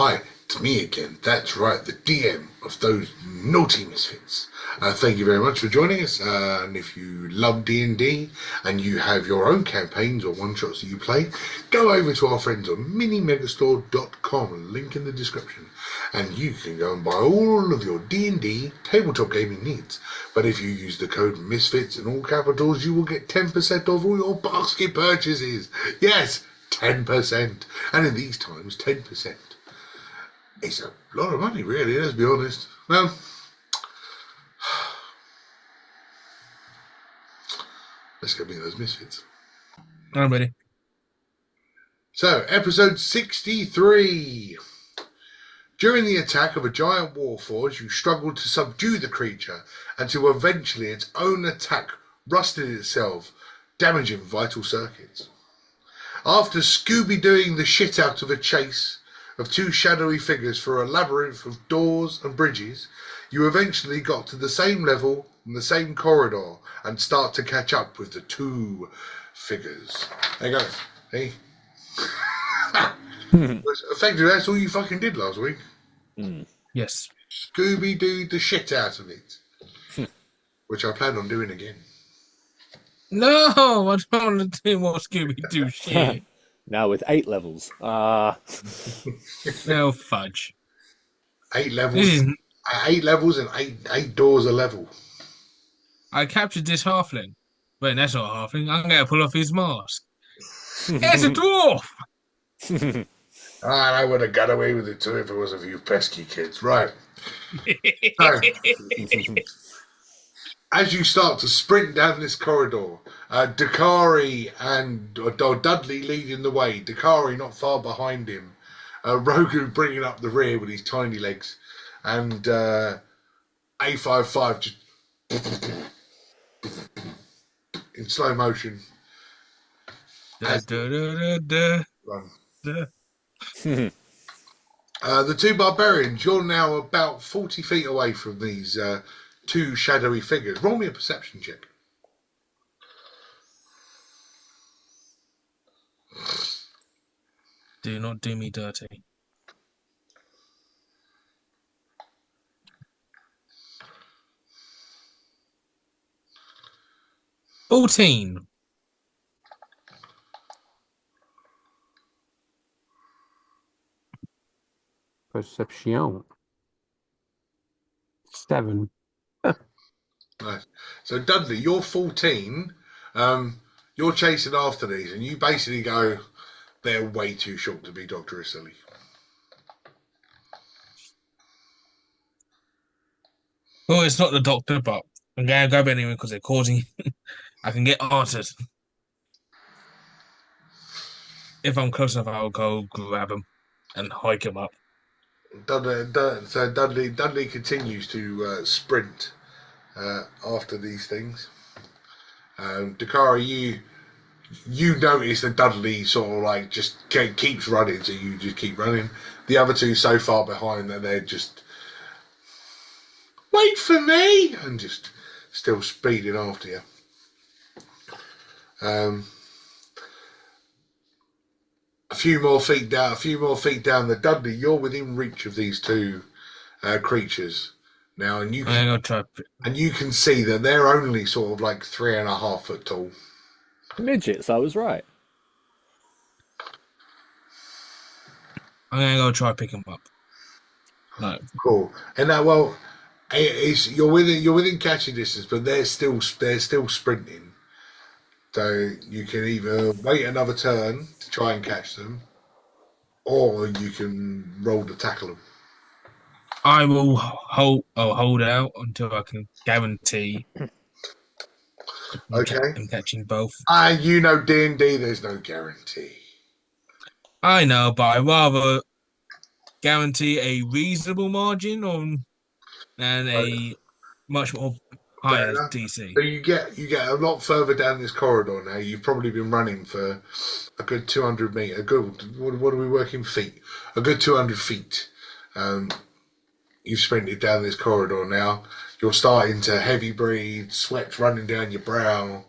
Hi, it's me again. That's right, the DM of those naughty misfits. Thank you very much for joining us. And if you love D&D and you have your own campaigns or one-shots that you play, go over to our friends on minimegastore.com, link in the description, and you can go and buy all of your D&D tabletop gaming needs. But if you use the code MISFITS in all capitals, you will get 10% off all your basket purchases. Yes, 10%. And in these times, 10%. It's a lot of money, really, let's be honest. Well, let's go meet those misfits. I'm ready. So, episode 63. During the attack of a giant warforge, you struggled to subdue the creature until eventually its own attack rusted itself, damaging vital circuits. After Scooby-Dooing the shit out of a chase of two shadowy figures for a labyrinth of doors and bridges, you eventually got to the same level in the same corridor and start to catch up with the two figures. There you go. Hey. Effectively, that's all you fucking did last week. Yes. Scooby-Doo the shit out of it. Which I plan on doing again. No, I don't want to do more Scooby-Doo shit. Now with 8 levels. No fudge. 8 levels. 8 levels and eight doors a level. I captured this halfling. Wait, that's not a halfling. I'm going to pull off his mask. It's a dwarf! I would have got away with it too if it wasn't for you pesky kids. Right. So, as you start to sprint down this corridor, Dakari and Dudley leading the way, Dakari not far behind him, Rogu bringing up the rear with his tiny legs, and A55 just in slow motion. The two barbarians, you're now about 40 feet away from these two shadowy figures. Roll me a perception check. Do not do me dirty. $14. Perception. 7. Nice. So Dudley, you're 14. You're chasing after these, and you basically go, they're way too short to be Dr. Silly. Well, it's not the doctor, but I'm going to grab it anyway because they're causing... I can get artered. If I'm close enough, I'll go grab him and hike him up. Dudley continues to sprint after these things. Dakari, you notice that Dudley sort of like just keeps running, so you just keep running. The other two so far behind that they're just wait for me and just still speeding after you. A few more feet down the Dudley, you're within reach of these two creatures now, and you can see that they're only sort of like 3.5 foot tall. Midgets, I was right. I'm going to go try to pick him up. No. Cool. And now, well, you're within catching distance, but they're still sprinting. So you can either wait another turn to try and catch them, or you can roll to tackle them. I will hold out until I can guarantee. Okay. I'm catching both. You know D&D, there's no guarantee. I know, but I'd rather guarantee a reasonable margin than a much more higher DC. So you get a lot further down this corridor now. You've probably been running for a good 200 meters. What are we working feet? A good 200 feet. You've sprinted down this corridor now. You're starting to heavy breathe, sweat's running down your brow,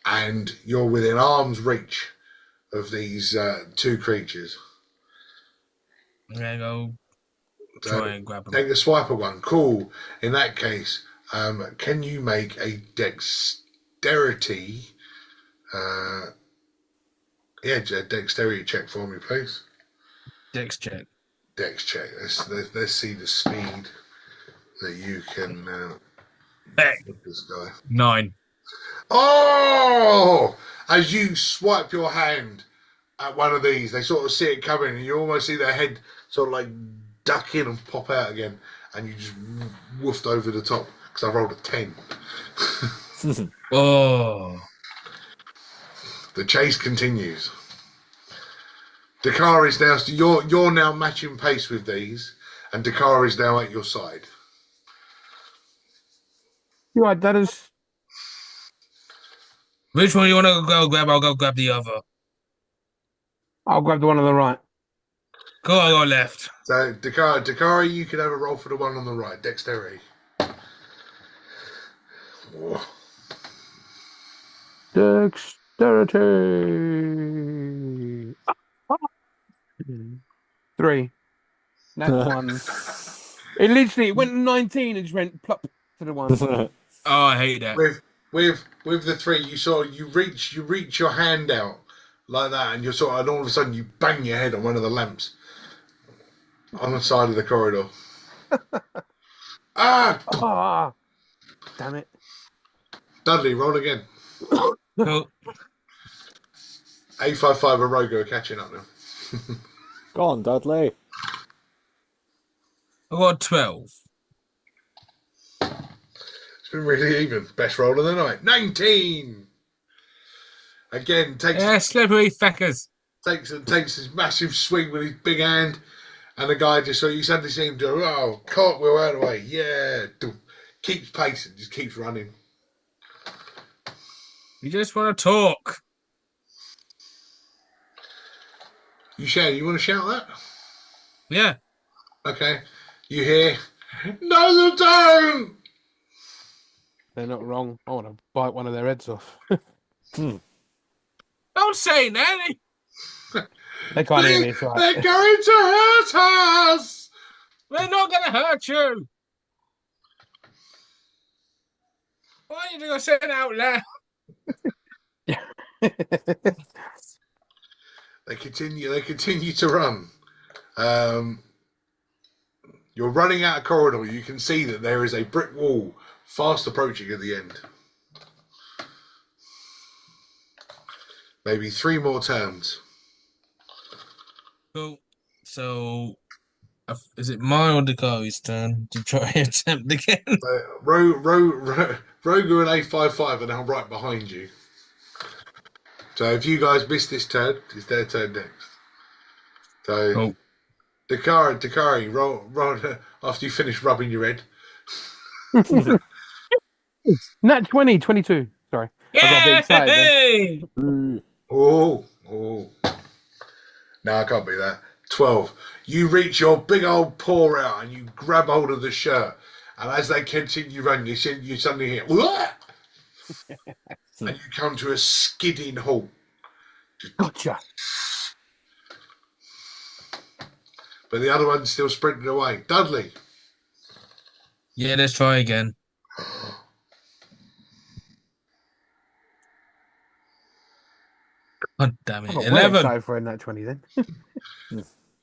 and you're within arm's reach of these two creatures. I'm gonna go So try and grab him. take the swiper one. Cool. In that case, can you make a dexterity? Dexterity check for me, please. Dex check. Dex check. Let's see the speed that you can with this guy. 9. Oh! As you swipe your hand at one of these, they sort of see it coming, and you almost see their head sort of like duck in and pop out again, and you just woofed over the top because I rolled a 10. Oh. The chase continues. Dakar is now you're now matching pace with these, and Dakar is now at your side. You right, that is. Which one you want to go grab? I'll go grab the other. I'll grab the one on the right. Go, I'll go left. So Dakar, you can have a roll for the one on the right. Dexterity. Oh. Dexterity. 3. That one. It literally went 19 and just went plop to the one. Oh, I hate that. With the 3, you reach your hand out like that, and and all of a sudden you bang your head on one of the lamps on the side of the corridor. Ah! Damn it. Dudley, roll again. Go. 855 and Rogo are catching up now. Go on, Dudley. I got 12. It's been really even. Best roll of the night. 19. Again, Slippery feckers. takes this massive swing with his big hand, and the guy you suddenly see him do, cartwheel out of the way. Yeah. Keeps pacing, just keeps running. You just want to talk. You want to shout that? Yeah. Okay. You hear, no, they don't! They're not wrong. I want to bite one of their heads off. Don't say that. They can't hear me. It's all right. They're going to hurt us! We're not going to hurt you. Why are you going to say it out loud? They continue to run. You're running out of corridor. You can see that there is a brick wall fast approaching at the end. Maybe 3 more turns. Cool. So, is it my or Dakari's turn to try and attempt again? Rogu and A55 are now right behind you. So if you guys miss this turn, it's their turn next. So, Dakari, roll after you finish rubbing your head. Nat 20, 22. Sorry. I got a bit excited then. Oh. No, I can't be that. 12. You reach your big old paw out and you grab hold of the shirt. And as they continue running, you suddenly hear, "Wah!" and you come to a skidding halt. Gotcha. But the other one's still sprinting away. Dudley. Yeah, let's try again. God damn it. I'm 11. excited for a Nat 20 then.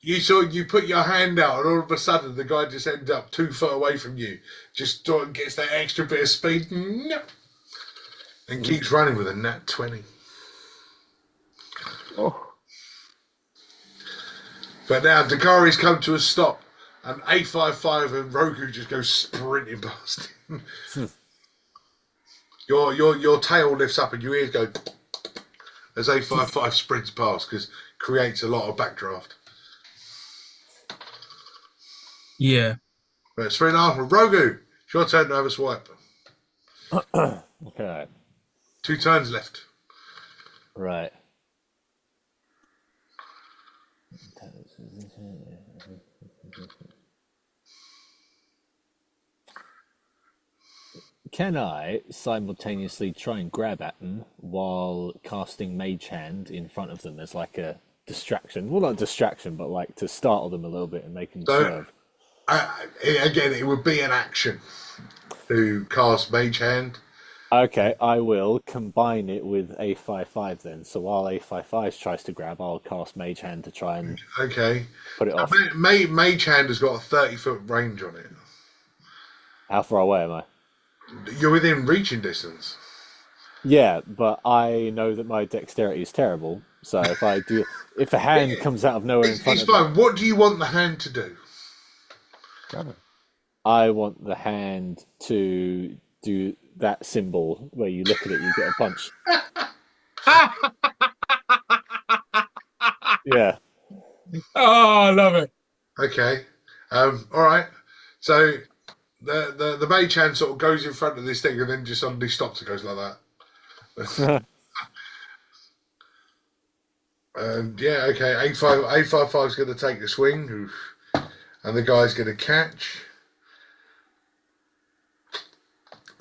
You put your hand out, and all of a sudden the guy just ends up 2 foot away from you. Just gets that extra bit of speed, and keeps running with a nat 20. Oh. But now Dakari's come to a stop, and A55 and Rogu just go sprinting past him. Your tail lifts up, and your ears go as A55 sprints past, because creates a lot of backdraft. Yeah. But it's 3.5. Rogu, it's your turn to have a swipe. Okay. 2 turns left. Right. Can I simultaneously try and grab at them while casting Mage Hand in front of them as like a distraction. Well, not distraction, but like to startle them a little bit and make them So- swerve. Again, it would be an action to cast Mage Hand. Okay, I will combine it with A55 then. So while A55 tries to grab, I'll cast Mage Hand to try and Okay. put it off. Mage Hand has got a 30-foot range on it. How far away am I? You're within reaching distance. Yeah, but I know that my dexterity is terrible. So if a hand comes out of nowhere in front It's of me, fine. What do you want the hand to do? Grab it. I want the hand to do that symbol where you look at it, you get a punch. Yeah. Oh, I love it. Okay. All right. So the Mage Hand sort of goes in front of this thing and then just suddenly stops and goes like that. Yeah, okay. A55 is going to take the swing, and the guy's going to catch.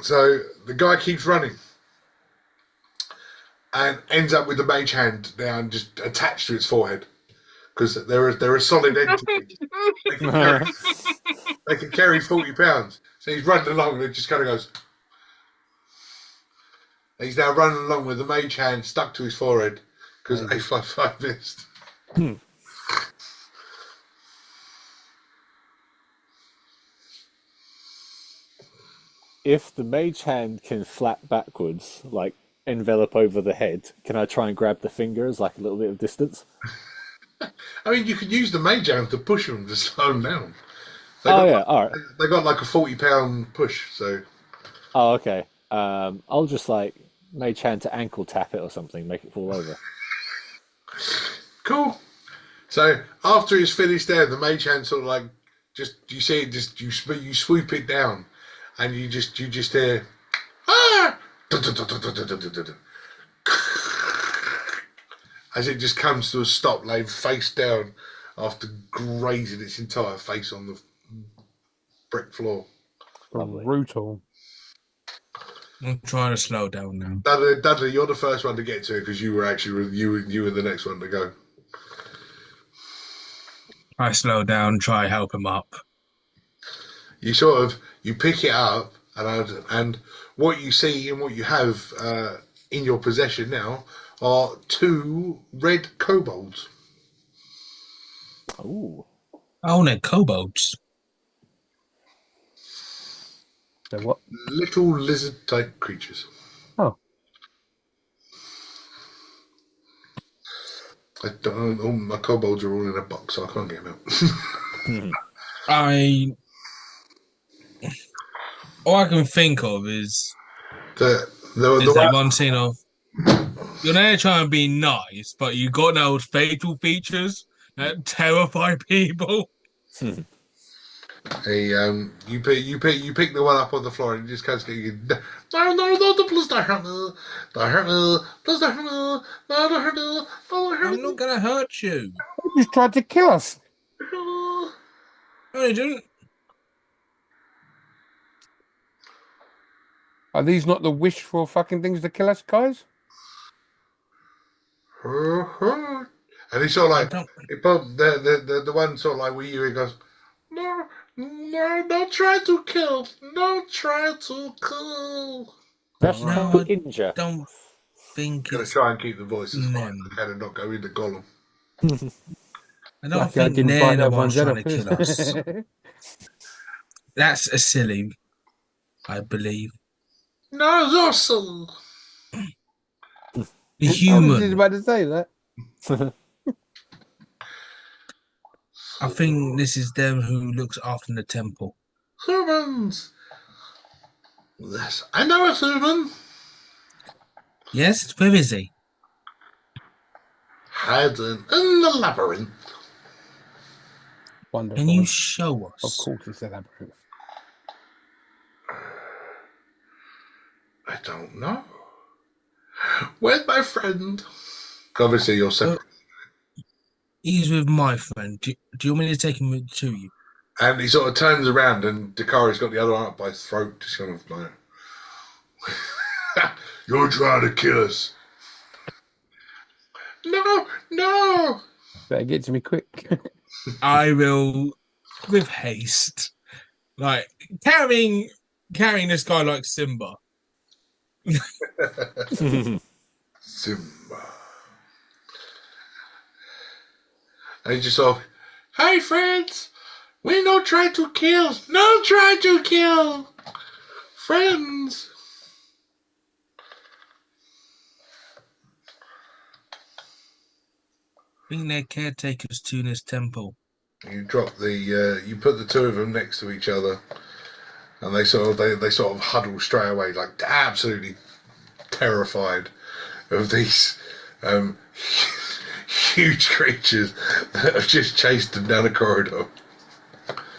So the guy keeps running and ends up with the Mage Hand down, just attached to its forehead, because they're a solid entity. They can carry 40 pounds. So he's running along and it just kind of goes. And he's now running along with the Mage Hand stuck to his forehead because A55 missed. If the mage hand can flap backwards, like envelop over the head, can I try and grab the fingers like a little bit of distance? I mean, you could use the Mage Hand to push them to slow them down. All right. They got like a 40-pound push, so. Oh, okay. I'll just like mage hand to ankle tap it or something, make it fall over. Cool. So after he's finished there, the Mage Hand sort of like you see it you swoop it down, and you just hear ah! As it just comes to a stop, laying face down after grazing its entire face on the brick floor. Lovely. Brutal. I'm trying to slow down now. Dudley, you're the first one to get to it because you were actually you were the next one to go. I slow down, try help him up. You you pick it up, and what you see and what you have in your possession now are 2 red kobolds. Ooh. Oh, they're kobolds. So what? Little lizard-type creatures. Oh. All my kobolds are all in a box, so I can't get them out. All I can think of is the that one scene of you're there trying to be nice, but you got those facial features that terrify people. You pick the one up on the floor and you just kind of get no, please don't hurt me, please don't hurt me, no, don't hurt me, don't hurt me. I'm not gonna hurt you. They just tried to kill us. No, I didn't. Are these not the wishful fucking things to kill us, guys? And he's sort of like the one sort of like with you. He goes, no, don't try to kill, don't try to kill. That's No, how to injure. Don't think Gonna it's try and keep the voices No. quiet, kind of not go into Gollum. I don't Lucky I think didn't they're bite the that ones one trying to kill us. That's a silly, I believe. No, you're so. The I was just human. about to say that. I think this is them who looks after the temple. Humans. Yes, I know a human. Yes, where is he? Hiding in the labyrinth. Wonderful. Can you show Of us? course, it's a labyrinth. I don't know. Where's my friend? Obviously, you're separate. He's with my friend. Do you want me to take him to you? And he sort of turns around, and Dakari's got the other arm up by his throat, just kind of like, "You're trying to kill us." No, Better get to me quick. I will, with haste, like carrying this guy like Simba. Simba. And he just sort of, hey friends, we no try to kill. No try to kill. Friends. Bring their caretakers to this temple. You drop the, you put the two of them next to each other, and they sort of huddle straight away, like absolutely terrified of these huge creatures that have just chased them down a corridor.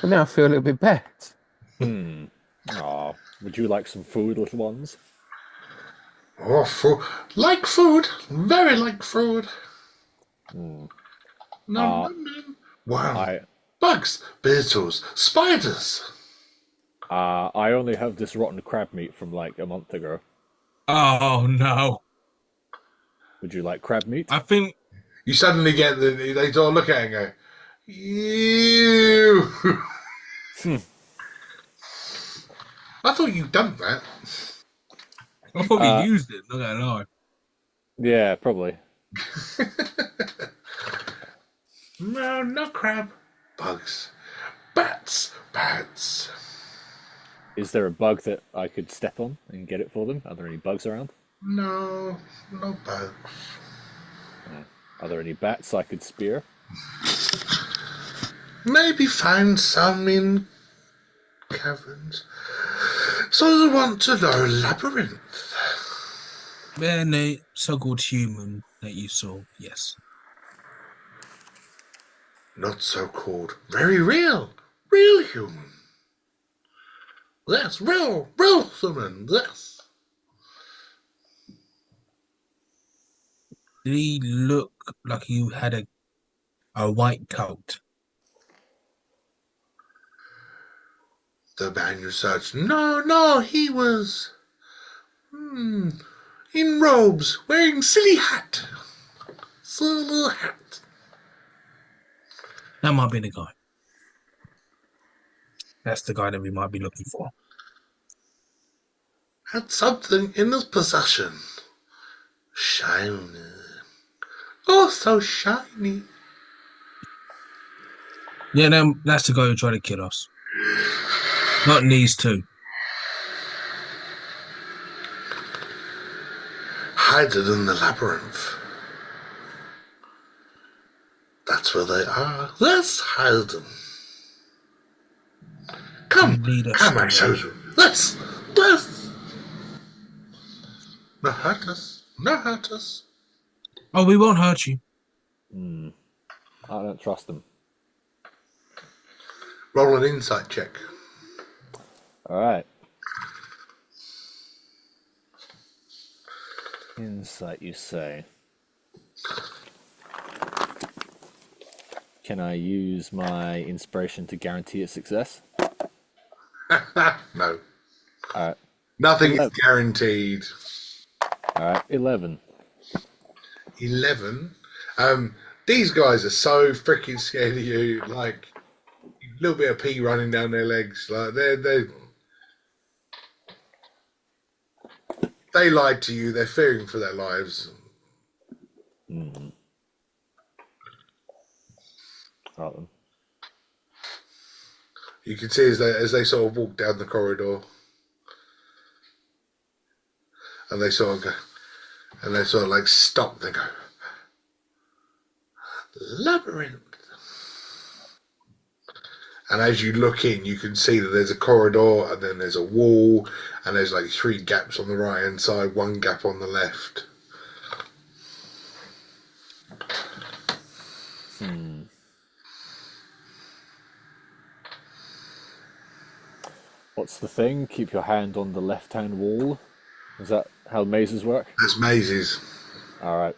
Well, now I feel a little bit bad. Aw, would you like some food, little ones? Oh, like food, very like food. No. Wow. Bugs, beetles, spiders. I only have this rotten crab meat from like a month ago. Oh no! Would you like crab meat? I think You suddenly get they all look at it and go, ew. I thought you'd done that. I probably used it. Not gonna lie. Yeah, probably. No crab. Bugs. Bats. Is there a bug that I could step on and get it for them? Are there any bugs around? No bugs. Are there any bats I could spear? Maybe find some in caverns. So I want to know Labyrinth. Then the so-called human that you saw, yes. Not so called. Very real. Real human. Yes, real human. Yes. Did he look like you had a white coat? The man you searched. No, he was in robes, wearing silly hat. Silly hat. That might be the guy. That's the guy that we might be looking for. Had something in his possession. Shiny. Oh, so shiny. Yeah, that's the guy who tried to kill us. Not these two. Hide it in the labyrinth. That's where they are. Let's hide them. Come, I show you. Let's. No hurt us. Oh, we won't hurt you. I don't trust them. Roll an insight check. Alright. Insight, you say. Can I use my inspiration to guarantee a success? No. Alright. Nothing is guaranteed. Alright, 11. 11. These guys are so freaking scared of you. Like, a little bit of pee running down their legs. Like, they lied to you. They're fearing for their lives. Right then. You can see as they sort of walk down the corridor, and they sort of go, and they sort of like stop. They go, Labyrinth. And as you look in, you can see that there's a corridor, and then there's a wall, and there's like 3 gaps on the right hand side, 1 gap on the left. What's the thing? Keep your hand on the left-hand wall. Is that how mazes work? That's mazes. Alright.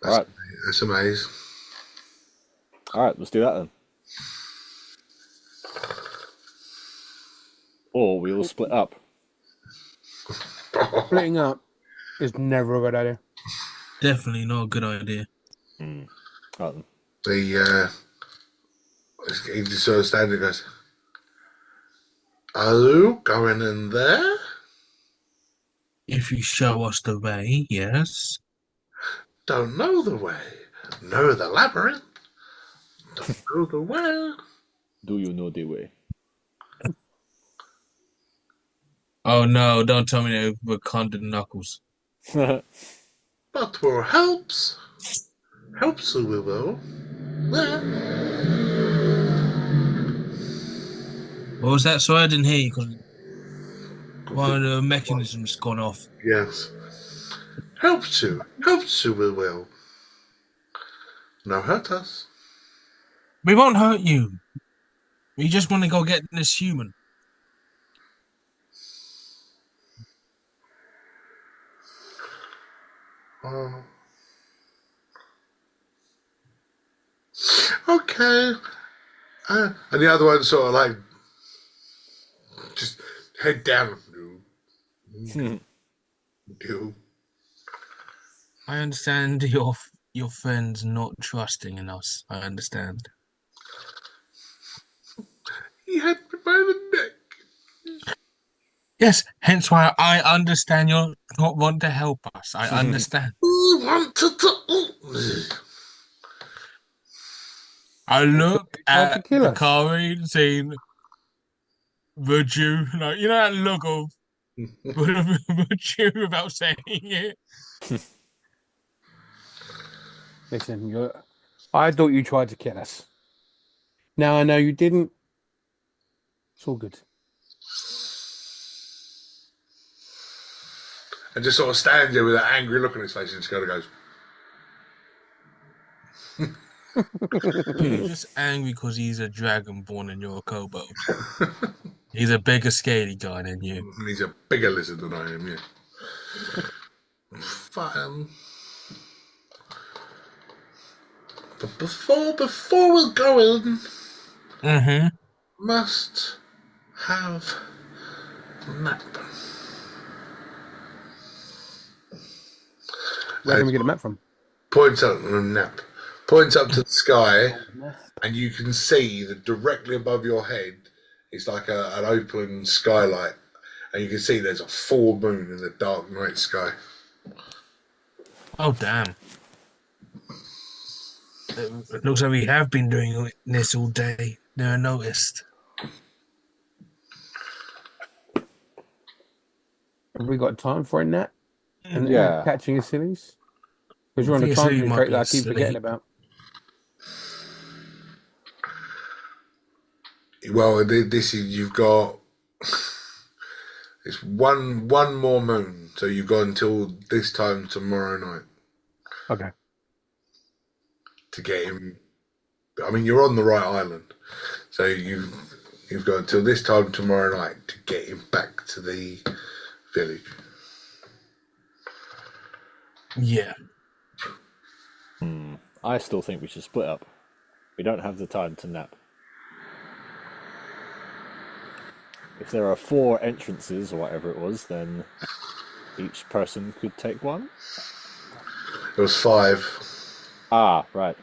That's a maze. Alright, let's do that then. Or we will split up. Splitting up is never a good idea. Definitely not a good idea. Right then. He just sort of stands and goes, "Are you going in there? If you show us the way, yes. Don't know the way. Know the labyrinth. Don't know the way." Do you know the way? Oh no, don't tell me they're Wakanda Knuckles. But for helps you we will. Yeah. What was that? Sorry, I didn't hear you because one of the mechanisms gone off. Yes. Helps you we will. No hurt us. We won't hurt you. We just want to go get this human. Oh. Okay. And the other one sort of like just head down. Do. I understand your friends not trusting in us. I understand. He had me by the neck. Yes, hence why I understand you not want to help us. I understand. Who wanted to? I look Tried to at kill the us. Kari scene. Would you like that look of would you without saying it? Listen, I thought you tried to kill us. Now I know you didn't. It's all good. And just sort of stands there with that angry look on his face and just kind of goes. He's just angry because he's a dragonborn and you're a kobold. He's a bigger, scaly guy than you. He's a bigger lizard than I am, yeah. Fine. But before we go in, must have a nap. Where can we get a map from? Points up to the sky, and you can see that directly above your head is like an open skylight, and you can see there's a full moon in the dark night sky. Oh damn! It looks like we have been doing this all day. Never noticed. Have we got time for a nap? And Yeah. catching a sillies? Because you're on a Obviously, time you might constraint be that I keep forgetting asleep. about. Well, this is you've got. It's one more moon, so you've got until this time tomorrow night Okay. to get him. I mean, you're on the right island, so you've got until this time tomorrow night to get him back to the village. Yeah. I still think we should split up. We don't have the time to nap. If there are 4 entrances or whatever it was, then each person could take one. It was 5. Ah, right.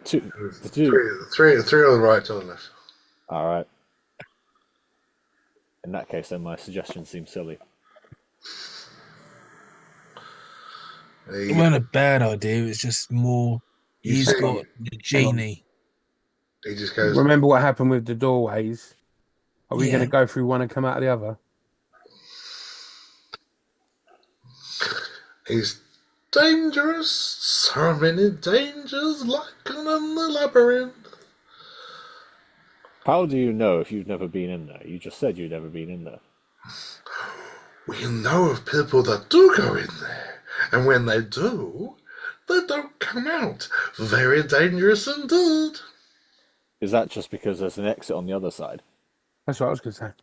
2. The 2. Three on the right, 2 on the left. All right. In that case, then my suggestion seems silly. It wasn't a bad idea. It's just more. He's see- got the genie. He just goes. Remember what happened with the doorways? Are we Yeah. going to go through one and come out of the other? He's dangerous. So many dangers lurking in the labyrinth. How do you know if you've never been in there? You just said you've never been in there. We know of people that do go in there, and when they do, they don't come out. Very dangerous indeed. Is that just because there's an exit on the other side? That's what I was going to say.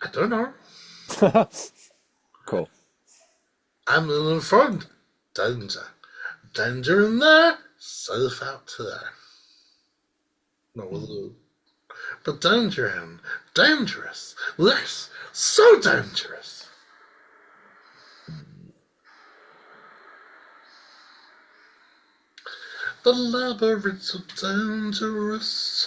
I don't know. Cool. I'm in the front. Danger. Danger in there, safe out here. Not with you. But danger in. Dangerous. Yes, so dangerous. The labyrinth's so dangerous.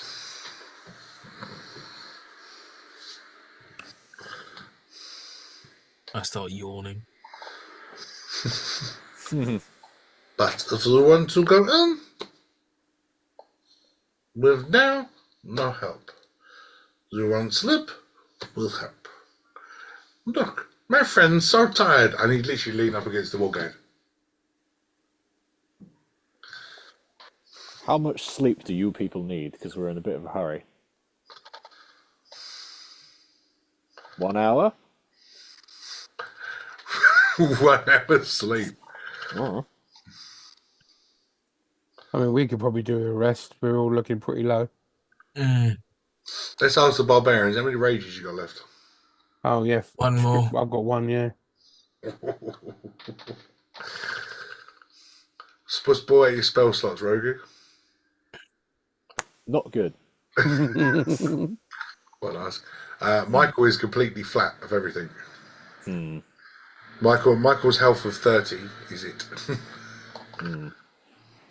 I start yawning. But if we want to go in, with now, no help. The one slip will help. Look, my friend's so tired. And he literally lean up against the wall going, How much sleep do you people need? Because we're in a bit of a hurry. 1 hour? 1 hour sleep. Oh. I mean, we could probably do a rest. We're all looking pretty low. Let's ask the barbarians, how many rages you got left? Oh, yeah. One more. I've got one, yeah. Supposed to blow out your spell slots, Rogu. Not good. Quite nice. Michael is completely flat of everything. Hmm. Michael's health of 30 is it.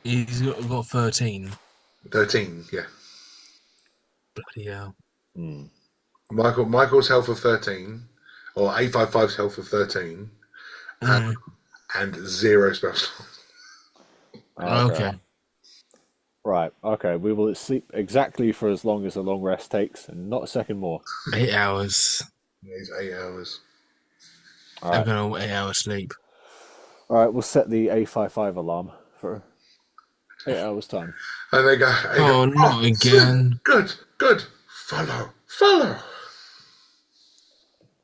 He's got 13. 13, yeah. Bloody hell. Hmm. Michael's health of 13, or A55's health of 13, and 0 spell slots. Okay. Right, okay. We will sleep exactly for as long as a long rest takes, and not a second more. 8 hours. Yeah, he's 8 hours. All I'm right. going to 8 hours sleep. All right, we'll set the A55 alarm for 8 hours' time. And they go, Oh, not again. Good. Follow.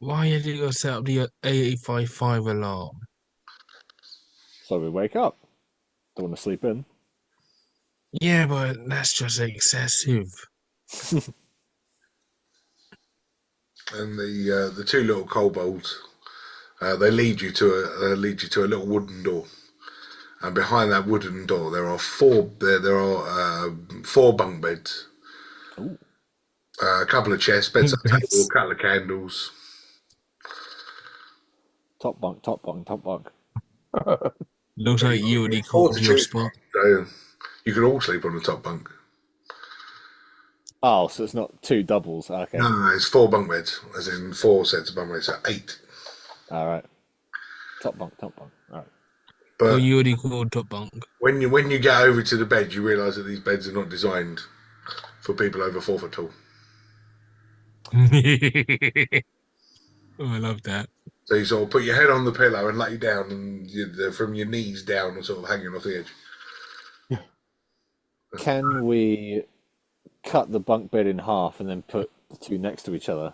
Why did you set up the 855 alarm? So we wake up. Don't want to sleep in. Yeah, but that's just excessive. And the two little kobolds, they lead you to a little wooden door, and behind that wooden door there are four bunk beds, a couple of chest beds, a table, a couple of candles. Top bunk. Looks like you already called your spot. So you can all sleep on the top bunk. Oh, so it's not 2 doubles. Okay. No, it's 4 bunk beds, as in 4 sets of bunk beds, so 8. All right. Top bunk. All right. But Oh, you already called top bunk. when you get over to the bed, you realise that these beds are not designed for people over 4 foot tall. Oh, I love that. So you sort of put your head on the pillow and lay down, and from your knees down and sort of hanging off the edge. Can we cut the bunk bed in half and then put the 2 next to each other?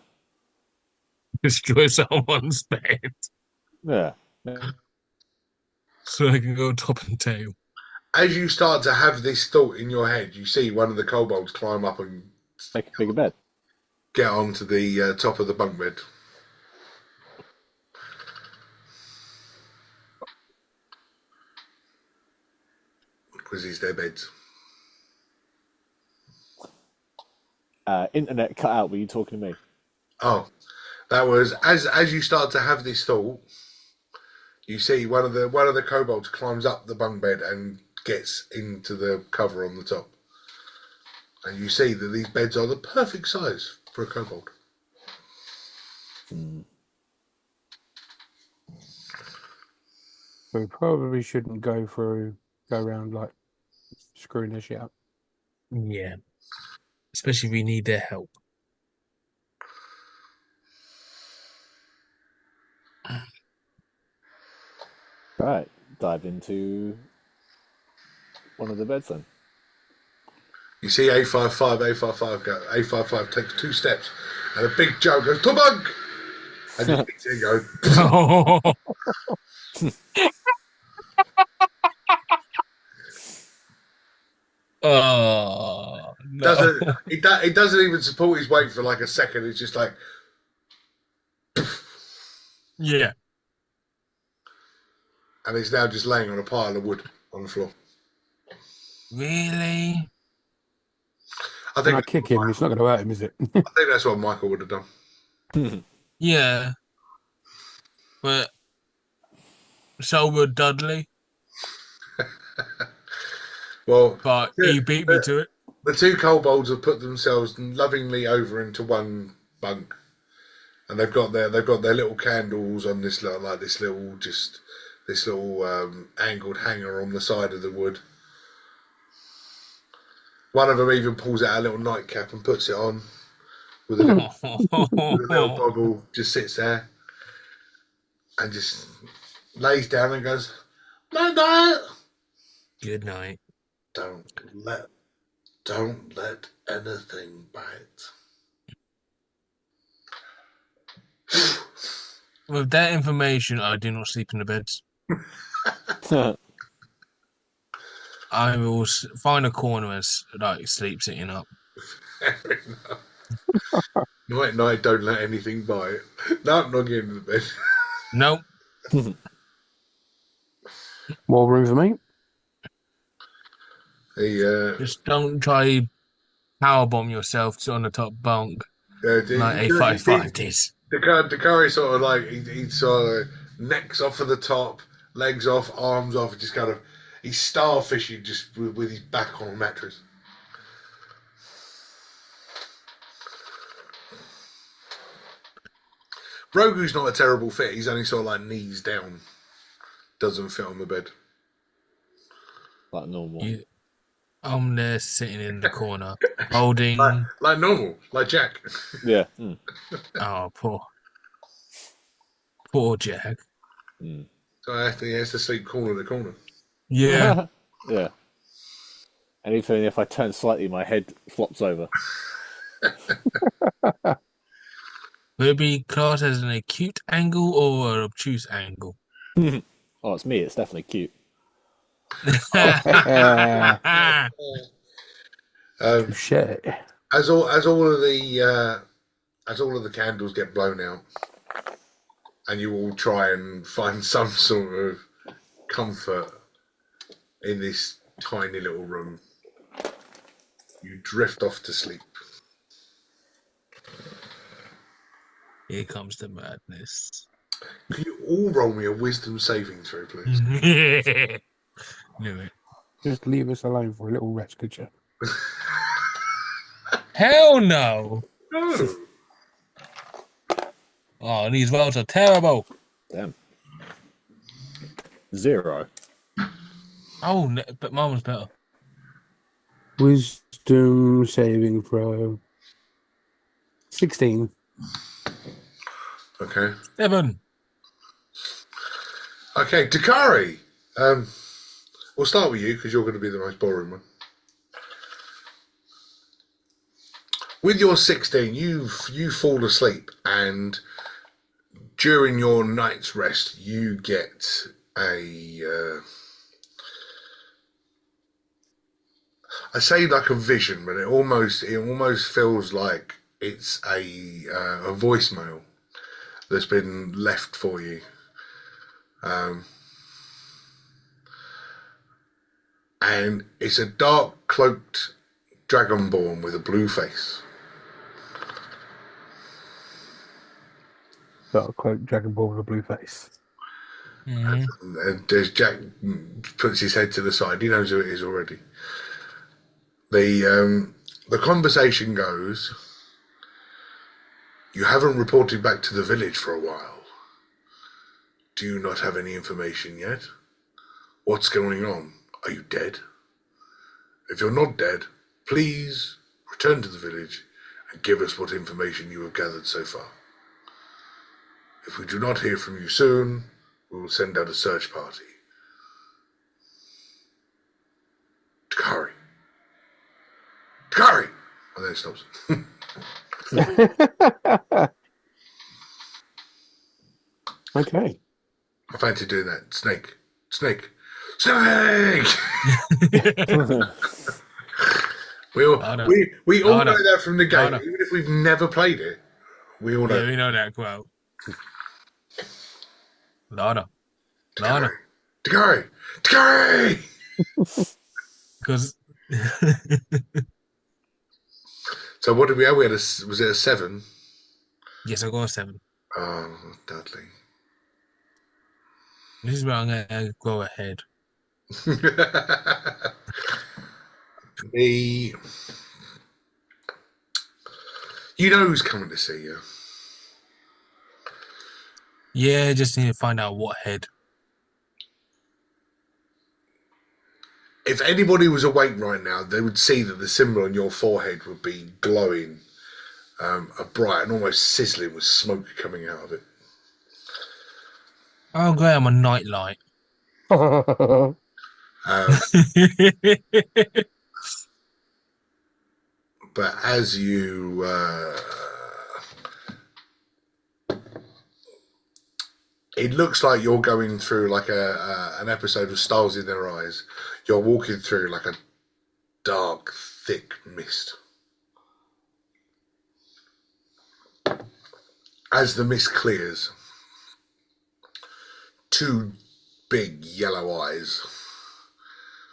Destroy someone's bed Yeah. so I can go top and tail. As you start to have this thought in your head, you see one of the kobolds climb up and Make a bigger bed. get onto the top of the bunk bed. Because it's their beds. Internet cut out. Were you talking to me? Oh, that was as you start to have this thought, you see one of the kobolds climbs up the bunk bed and gets into the cover on the top, and you see that these beds are the perfect size for a kobold. We probably shouldn't go around like screwing this shit up. Yeah. Especially if we need their help. Right. Dive into one of the beds then. You see A55 go. A55 takes 2 steps, and a big Joe goes to bunk, and you see it go. Oh, no. It doesn't even support his weight for like a second. It's just like, Yeah. and he's now just laying on a pile of wood on the floor. Really? I When think I kick him, it's not going to hurt him, is it? I think that's what Michael would have done. Yeah. But so would Dudley. Well, but he beat me to it. the two kobolds have put themselves lovingly over into one bunk, and they've got their little candles on this little angled hanger on the side of the wood. One of them even pulls out a little nightcap and puts it on with a little bubble. Just sits there and just lays down and goes, "Night night." Good night. Don't let anything bite. With that information, I do not sleep in the beds. I will find a corner and sleep sitting up. Fair enough. Night, don't let anything bite. No, I'm not getting into the bed. Nope. More room for me? Just don't try powerbomb yourself on the top bunk like A55 did. Dakari sort of like he sort of necks off of the top, legs off, arms off, just kind of he's starfishing just with his back on a mattress. Rogu's not a terrible fit. He's only sort of like knees down. Doesn't fit on the bed. Like normal. I'm there sitting in the corner, holding. Like normal, like Jack. Yeah. Oh, poor Jack. So he has to sleep corner to corner. Yeah. Yeah. And even if I turn slightly, my head flops over. Would it be classed as an acute angle or an obtuse angle? Oh, it's me. It's definitely cute. Shit. As all of the candles get blown out, and you all try and find some sort of comfort in this tiny little room, you drift off to sleep. Here comes the madness. Can you all roll me a wisdom saving throw, please? Knew it. Just leave us alone for a little rest, could you? Hell no! No. Oh, these rolls are terrible. Damn. 0. Oh, but mine was better. Wisdom saving throw. 16. Okay. 7. Okay, Dakari. We'll start with you because you're going to be the most boring one. With your 16, you fall asleep, and during your night's rest, you get I say like a vision, but it almost feels like it's a voicemail that's been left for you. And it's a dark cloaked dragonborn with a blue face. Dark cloak, dragon ball with a blue face. Mm-hmm. And as Jack puts his head to the side, he knows who it is already. The conversation goes, "You haven't reported back to the village for a while. Do you not have any information yet? What's going on? Are you dead? If you're not dead, please return to the village and give us what information you have gathered so far. If we do not hear from you soon, we will send out a search party." Takari. Takari! And then it stops. Okay. I fancy doing that. Snake. We all know that from the game, even if we've never played it. We all know. Yeah, we know that quote. Lada. Takari! Because So what did we have? Was it a 7? yes, I got a 7. Oh, Dudley. This is where I'm gonna go ahead. You know who's coming to see you. Yeah, just need to find out what head. If anybody was awake right now, they would see that the symbol on your forehead would be glowing, a bright and almost sizzling with smoke coming out of it. Oh, great, I'm a nightlight. But as you it looks like you're going through like an episode of Stars in Their Eyes. You're walking through like a dark, thick mist. As the mist clears, two big yellow eyes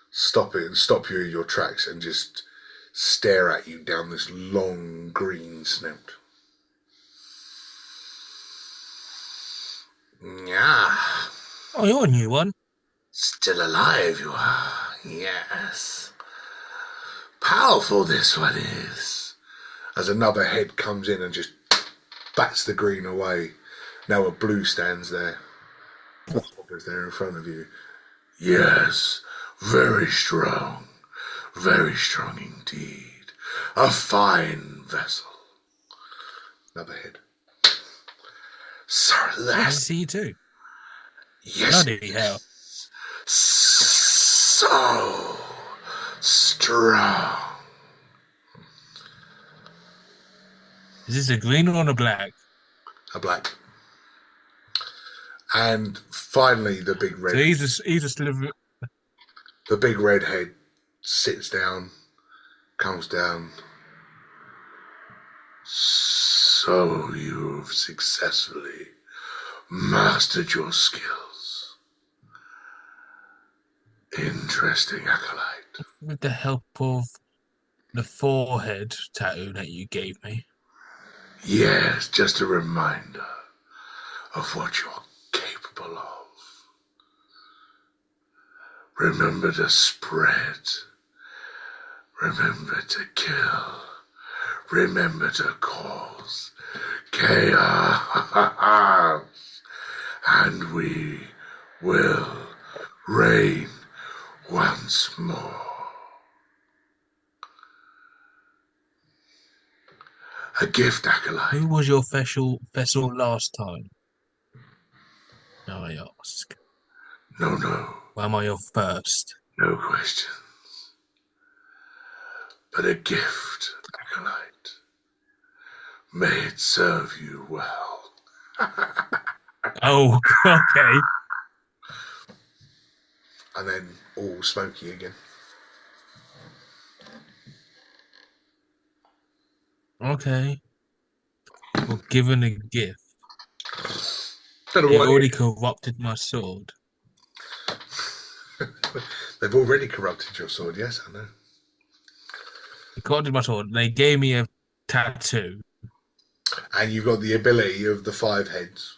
stop you in your tracks and just stare at you down this long green snout. Yeah. Oh, you're a new one. Still alive you are, yes. Powerful this one is. As another head comes in and just bats the green away. Now a blue stands there. Is there in front of you. Yes, very strong indeed. A fine vessel. Another head. Sir, I that's see you too. yes. Bloody hell. So strong. Is this a green or a black? A black. And finally the big red. So he's a sliver. The big red head sits down, comes down. So you've successfully mastered your skills. Interesting, acolyte. With the help of the forehead tattoo that you gave me. Yes, just a reminder of what you're capable of. Remember to spread. Remember to kill. Remember to cause chaos. And we will reign once more. A gift, acolyte. Who was your vessel last time? Now I ask. No. Why am I your first? No questions. But a gift, acolyte. May it serve you well. Oh, okay. And then all smoky again. Okay. Well, given a gift, Don't know it what already corrupted my sword. They've already corrupted your sword, yes, I know. It corrupted my sword. They gave me a tattoo. And you've got the ability of the 5 heads.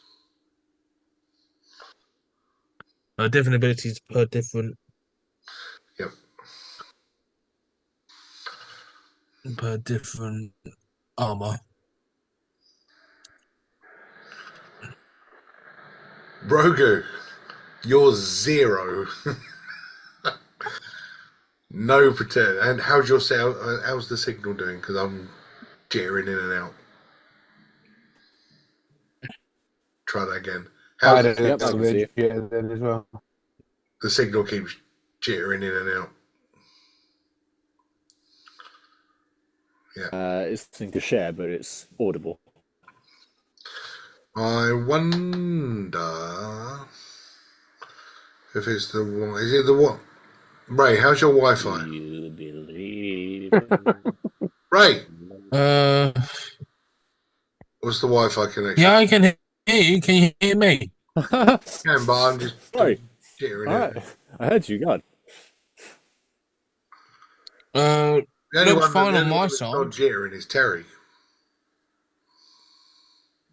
Different abilities per different. Yep. Per different armor. Brogu, you're 0. No pretend. And how's your how's the signal doing? Because I'm jittering in and out. Try that again. I How's don't Yep, I know can see it. yeah, then as well. the signal keeps jittering in and out. Yeah. It's something to share, but it's audible. I wonder if it's the one. Is it the one? Ray, how's your Wi-Fi? You believe. Ray, Uh, what's the Wi-Fi connection? yeah, I can hear you. Can you hear me? Can, but I'm just Sorry. jittering. All right. I heard you, God. The only Looks one fine the on only my one that's side. not jittering is Terry.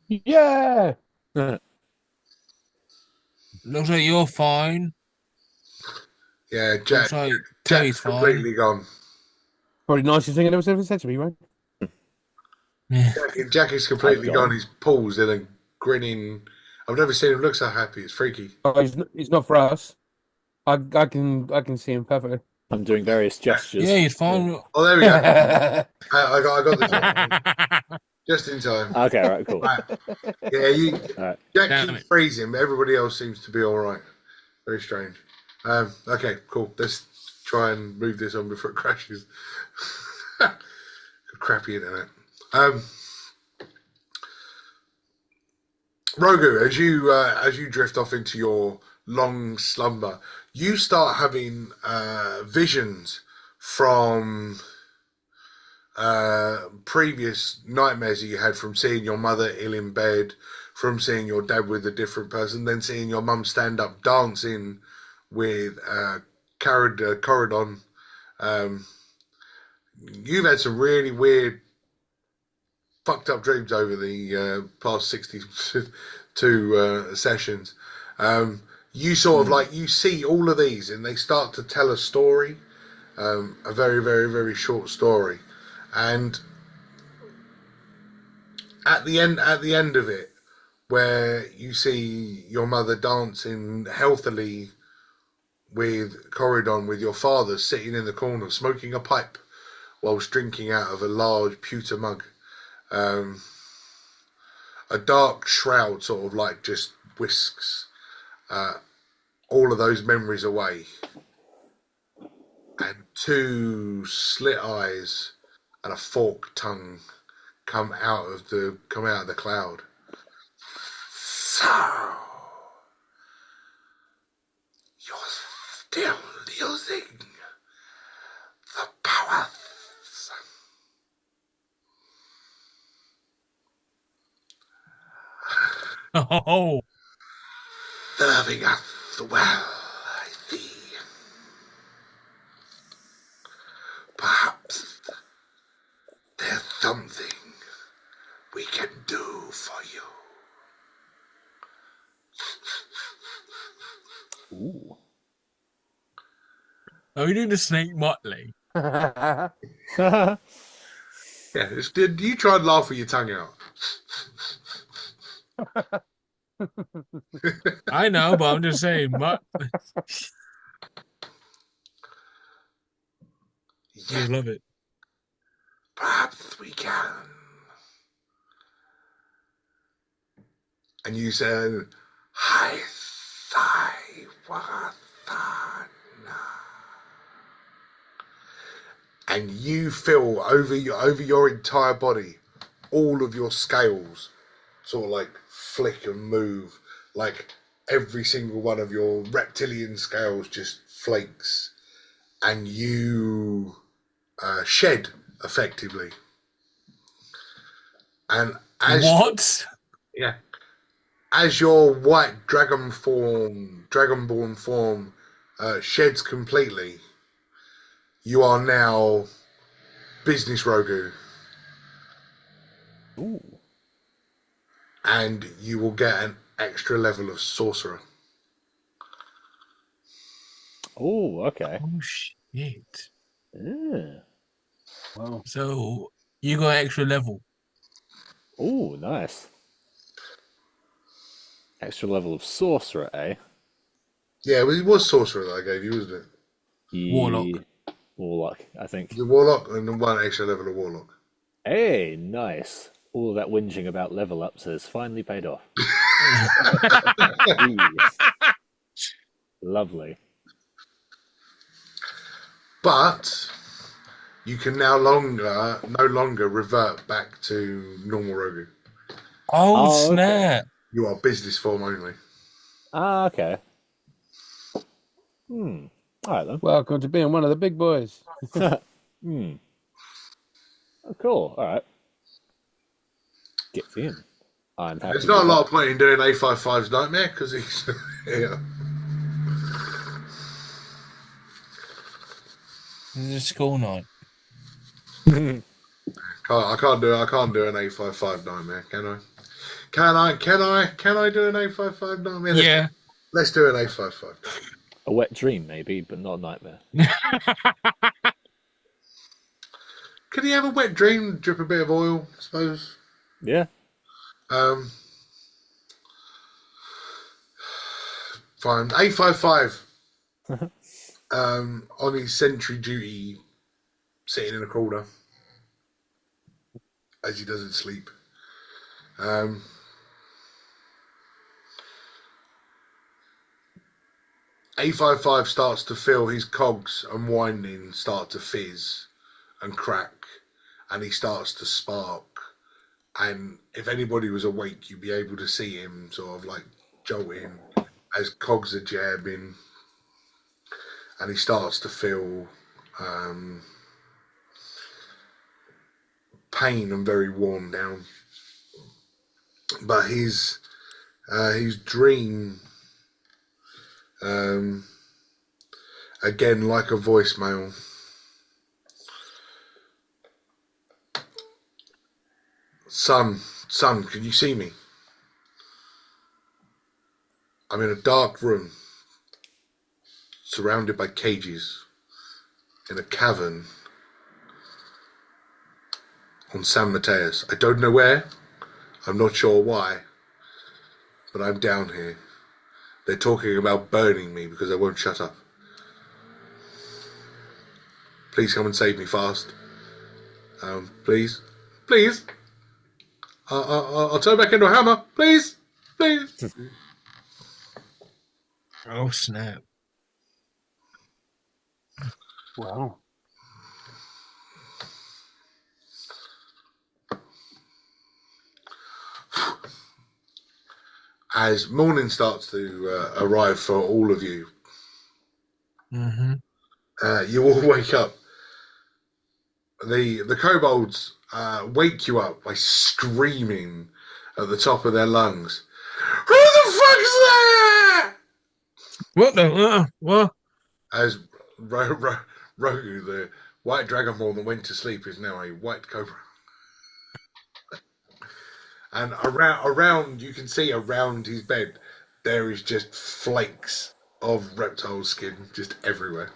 Yeah. Looks like you're fine. Yeah, Looks Jack. like Jack's Terry's fine. completely gone. Probably the nicest thing anyone's ever said to me, right? Yeah. Jack is completely I've gone. gone. He's paused and then grinning. I've never seen him look so happy. It's freaky. Oh, he's not for us. I can see him perfectly. I'm doing various gestures. Yeah, he's fine. Oh, there we go. That's I got the job just in time. Okay, right, cool. Right. Yeah, Alright. Jack Damn keeps it. freezing, but everybody else seems to be all right. Very strange. Okay, cool. Let's try and move this on before it crashes. Crappy internet. Rogu, as you drift off into your long slumber, you start having visions from previous nightmares that you had from seeing your mother ill in bed, from seeing your dad with a different person, then seeing your mum stand up dancing with Corridon. You've had some really weird, fucked up dreams over the past 62 sessions. You sort of like, you see all of these and they start to tell a story, a very, very, very short story. And at the end of it, where you see your mother dancing healthily with Corridon, with your father sitting in the corner smoking a pipe whilst drinking out of a large pewter mug. A dark shroud sort of like just whisks all of those memories away. And two slit eyes and a forked tongue come out of the cloud. So you're still using the powers. Oh, Serving us well, I see. Perhaps there's something we can do for you. Ooh. are we doing the snake motley? Yeah, you try and laugh with your tongue out. I know, but I'm just saying. Yeah, You love it. perhaps we can. And you said, "Hi, Sai Wasana." And you feel over your entire body, all of your scales sort of like flick and move, like every single one of your reptilian scales just flakes, and you shed effectively. And What? as your white dragonborn form sheds completely, you are now business Rogu. Ooh. And you will get an extra level of sorcerer. Oh, okay. Oh shit! Yeah. Wow. So you got extra level. Oh, nice. Extra level of sorcerer, eh? Yeah, it was sorcerer that I gave you, wasn't it? Warlock. Warlock, I think. The warlock and then one extra level of warlock. Hey, nice. All of that whinging about level ups has finally paid off. Ooh. Lovely. But you can no longer revert back to normal Rogu. Oh, Oh, okay. snap! You are business form only. Ah, okay. All right then. Welcome to being one of the big boys. Oh, cool. All right. Get in. I'm happy. There's not a with lot that. of point in doing A55's nightmare because he's yeah. This is a school night. I can't do an A55 nightmare, can I? Can I do an A55 nightmare? Yeah. Let's do an A55. A wet dream, maybe, but not a nightmare. Could he have a wet dream, drip a bit of oil, I suppose? Yeah. Fine. 855. On his sentry duty, sitting in a corner as he doesn't sleep. 855 starts to feel his cogs and winding start to fizz and crack, and he starts to spark. And if anybody was awake, you'd be able to see him sort of like jolting as cogs are jabbing, and he starts to feel pain and very worn down. But his dream, again like a voicemail, son, can you see me? I'm in a dark room, surrounded by cages, in a cavern on San Mateus. I don't know where, I'm not sure why, but I'm down here. They're talking about burning me because I won't shut up. Please come and save me fast. Please. I'll turn back into a hammer. Please. Oh, snap. Wow. As morning starts to arrive for all of you, you all wake up. The kobolds wake you up by screaming at the top of their lungs. Who the fuck's there? What the? What? As Rogu, the white dragonborn that went to sleep, is now a white cobra. And around, you can see around his bed, there is just flakes of reptile skin just everywhere.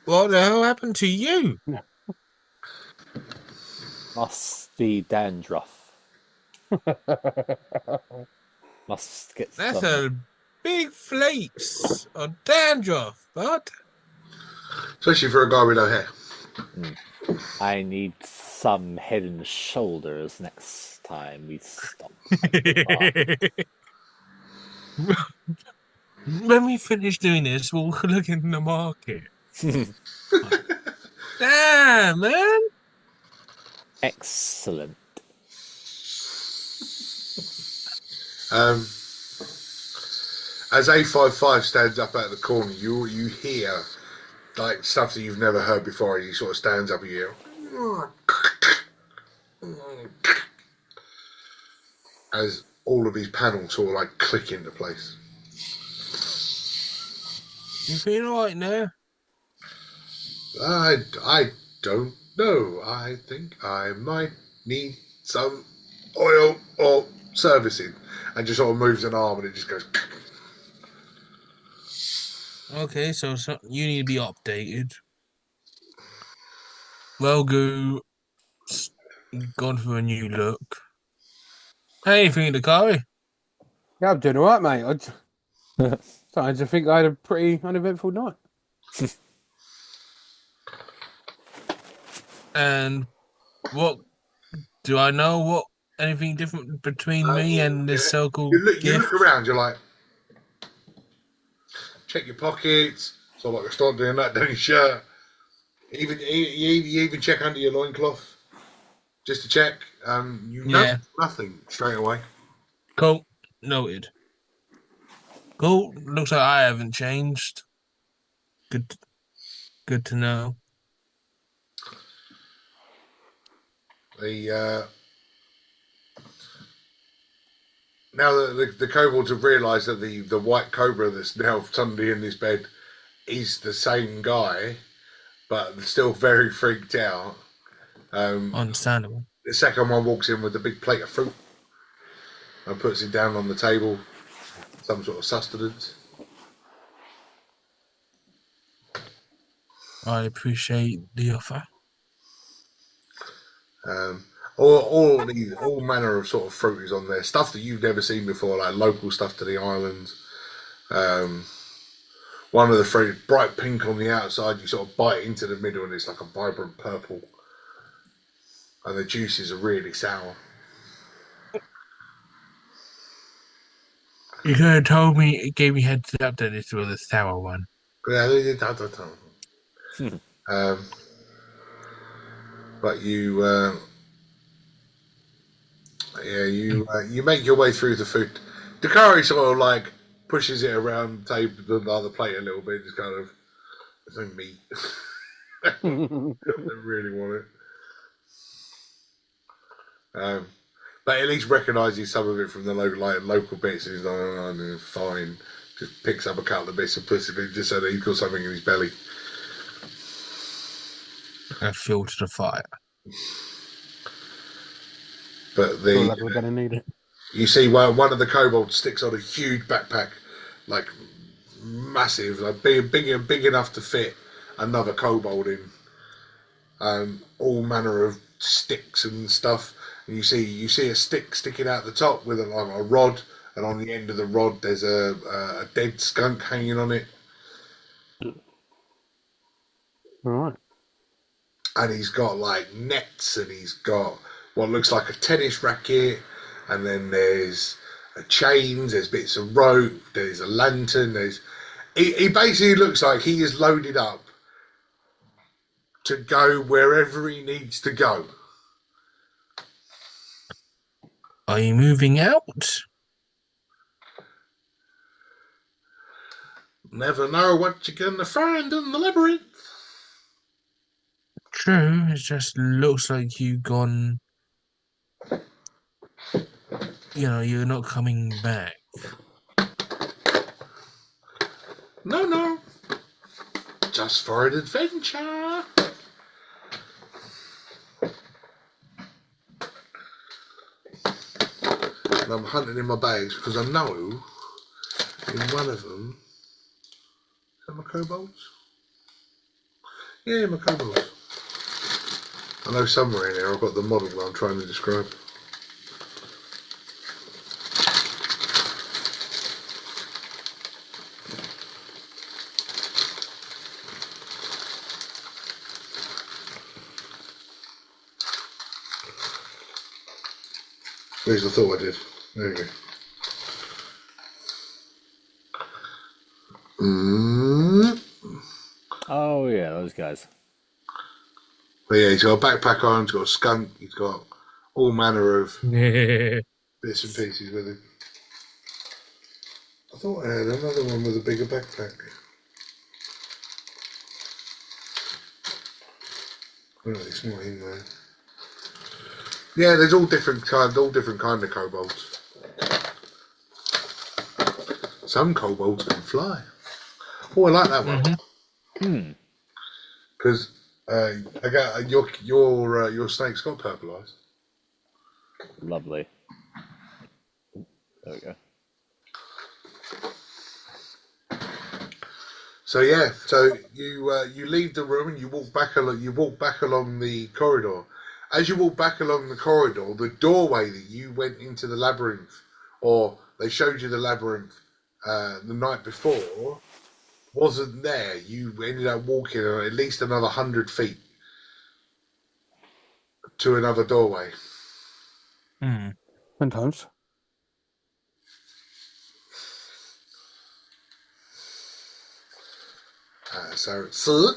What the hell happened to you? Must be dandruff. Must get That's some. a big flakes of dandruff, bud. Especially for a guy with no hair. I need some head and shoulders next time we stop. When we finish doing this, we'll look in the market. Damn, man. Excellent. As A55 stands up out of the corner, you hear like stuff that you've never heard before, and he sort of stands up and you hear, as all of these panels sort of like click into place. You feel alright now? I don't know. I think I might need some oil or servicing. And just sort of moves an arm and it just goes. Okay, so you need to be updated. Rogu gone for a new look. Hey, you think the car? Yeah, I'm doing all right, mate. I started to think I had a pretty uneventful night. And what do I know? What anything different between me and this so-called You look around, you're like, check your pockets. So like, start doing that down your shirt. You even check under your loincloth just to check. You know nothing straight away. Cool. Noted. Cool. Looks like I haven't changed. Good to know. Now that the kobolds have realised that the white cobra that's now suddenly in this bed is the same guy, but still very freaked out. Understandable. The second one walks in with a big plate of fruit and puts it down on the table, some sort of sustenance. I appreciate the offer. All manner of sort of fruities on there, stuff that you've never seen before, like local stuff to the islands. One of the fruit, bright pink on the outside, you sort of bite into the middle and it's like a vibrant purple. And the juices are really sour. You could have told me, it gave me heads up that this was a sour one. But you make your way through the food. Dakari sort of like pushes it around the table, the plate a little bit, just kind of, there's no meat. I don't really want it. But at least recognises some of it from the local bits, and he's like, oh, no, fine. Just picks up a couple of bits and puts it in just so that he's got something in his belly. And fuel to the fire. But Feel like we're gonna need it. you see one of the kobolds sticks on a huge backpack, like massive, like big enough to fit another kobold in. All manner of sticks and stuff. And you see a stick sticking out the top with a rod, and on the end of the rod there's a dead skunk hanging on it. All right. And he's got like nets, and he's got what looks like a tennis racket, and then there's chains, there's bits of rope, there's a lantern, he basically looks like he is loaded up to go wherever he needs to go. Are you moving out? Never know what you're gonna find in the labyrinth. True, it just looks like you've gone. You're not coming back. No. Just for an adventure. And I'm hunting in my bags because I know in one of them. Is that my kobolds? Yeah, my kobolds. I know somewhere in there I've got the model that I'm trying to describe. At least I thought I did. There you go. Oh yeah, those guys. But yeah, he's got a backpack on, he's got a skunk, he's got all manner of bits and pieces with him. I thought I had another one with a bigger backpack. Well, it's not in there. Yeah, there's all different kind of kobolds. Some kobolds can fly. Oh, I like that one. Because your snake's got purple eyes. Lovely. There we go. So yeah, you leave the room and you walk back along the corridor. As you walk back along the corridor, the doorway that you went into the labyrinth, or they showed you the labyrinth the night before, wasn't there. You ended up walking at least another 100 feet to another doorway. Sometimes. So,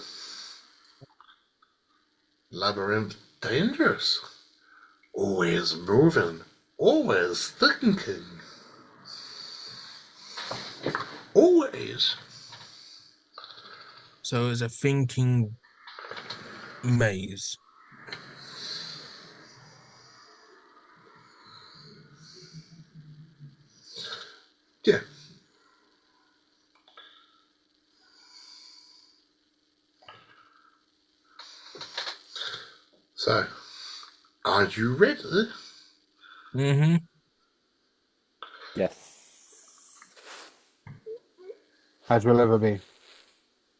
labyrinth dangerous. Always moving, always thinking. Always. So it's a thinking maze. Yeah. So, are you ready? Mm-hmm. Yes. As we'll ever be.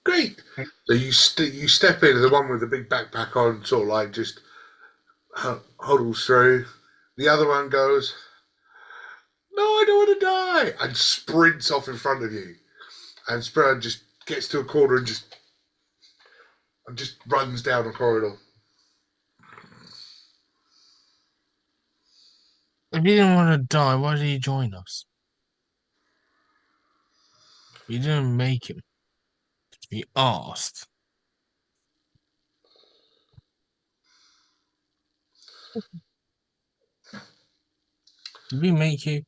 Great. wait. So you step in, and the one with the big backpack on sort of like just huddles through. The other one goes, "No, I don't want to die," and sprints off in front of you. And Spur just gets to a corner and just runs down a corridor. If he didn't want to die, why did he join us? We didn't make him. We asked. Did we make you?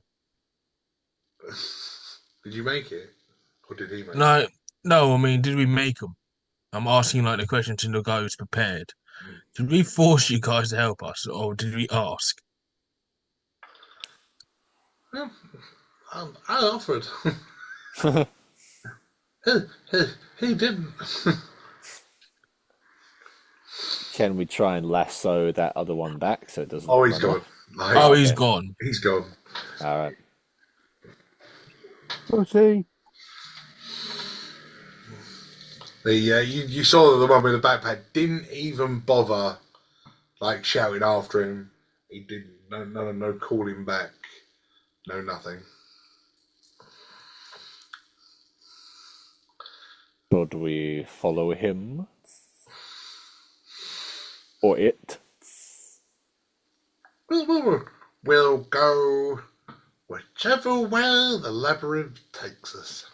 Did you make it? Or did he make it? No, I mean, did we make him? I'm asking like the question to the guy who's prepared. Did we force you guys to help us, or did we ask? Well, I offered. He didn't. Can we try and lasso that other one back so it doesn't? Oh, he's run gone. off? Nice. Oh, he's gone. He's gone. All right. Pussy. You saw that the one with the backpack didn't even bother like shouting after him. He didn't. No calling back. No nothing. Should we follow him or it? We'll go whichever way the labyrinth takes us.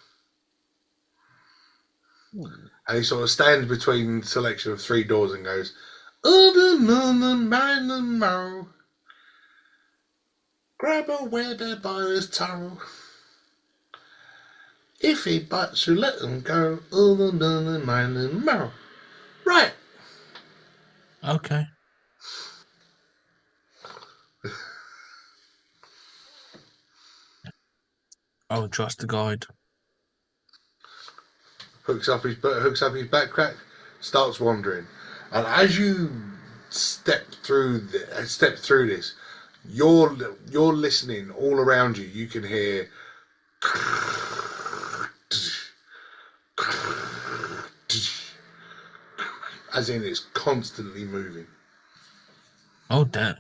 And he sort of stands between selection of 3 doors and goes, grab a weather by his toe. If he bites you, let him go. Right. Okay. I would trust the guide. Hooks up his backpack, starts wandering, and as you step through this, you're listening all around you. You can hear as in it's constantly moving. Oh damn.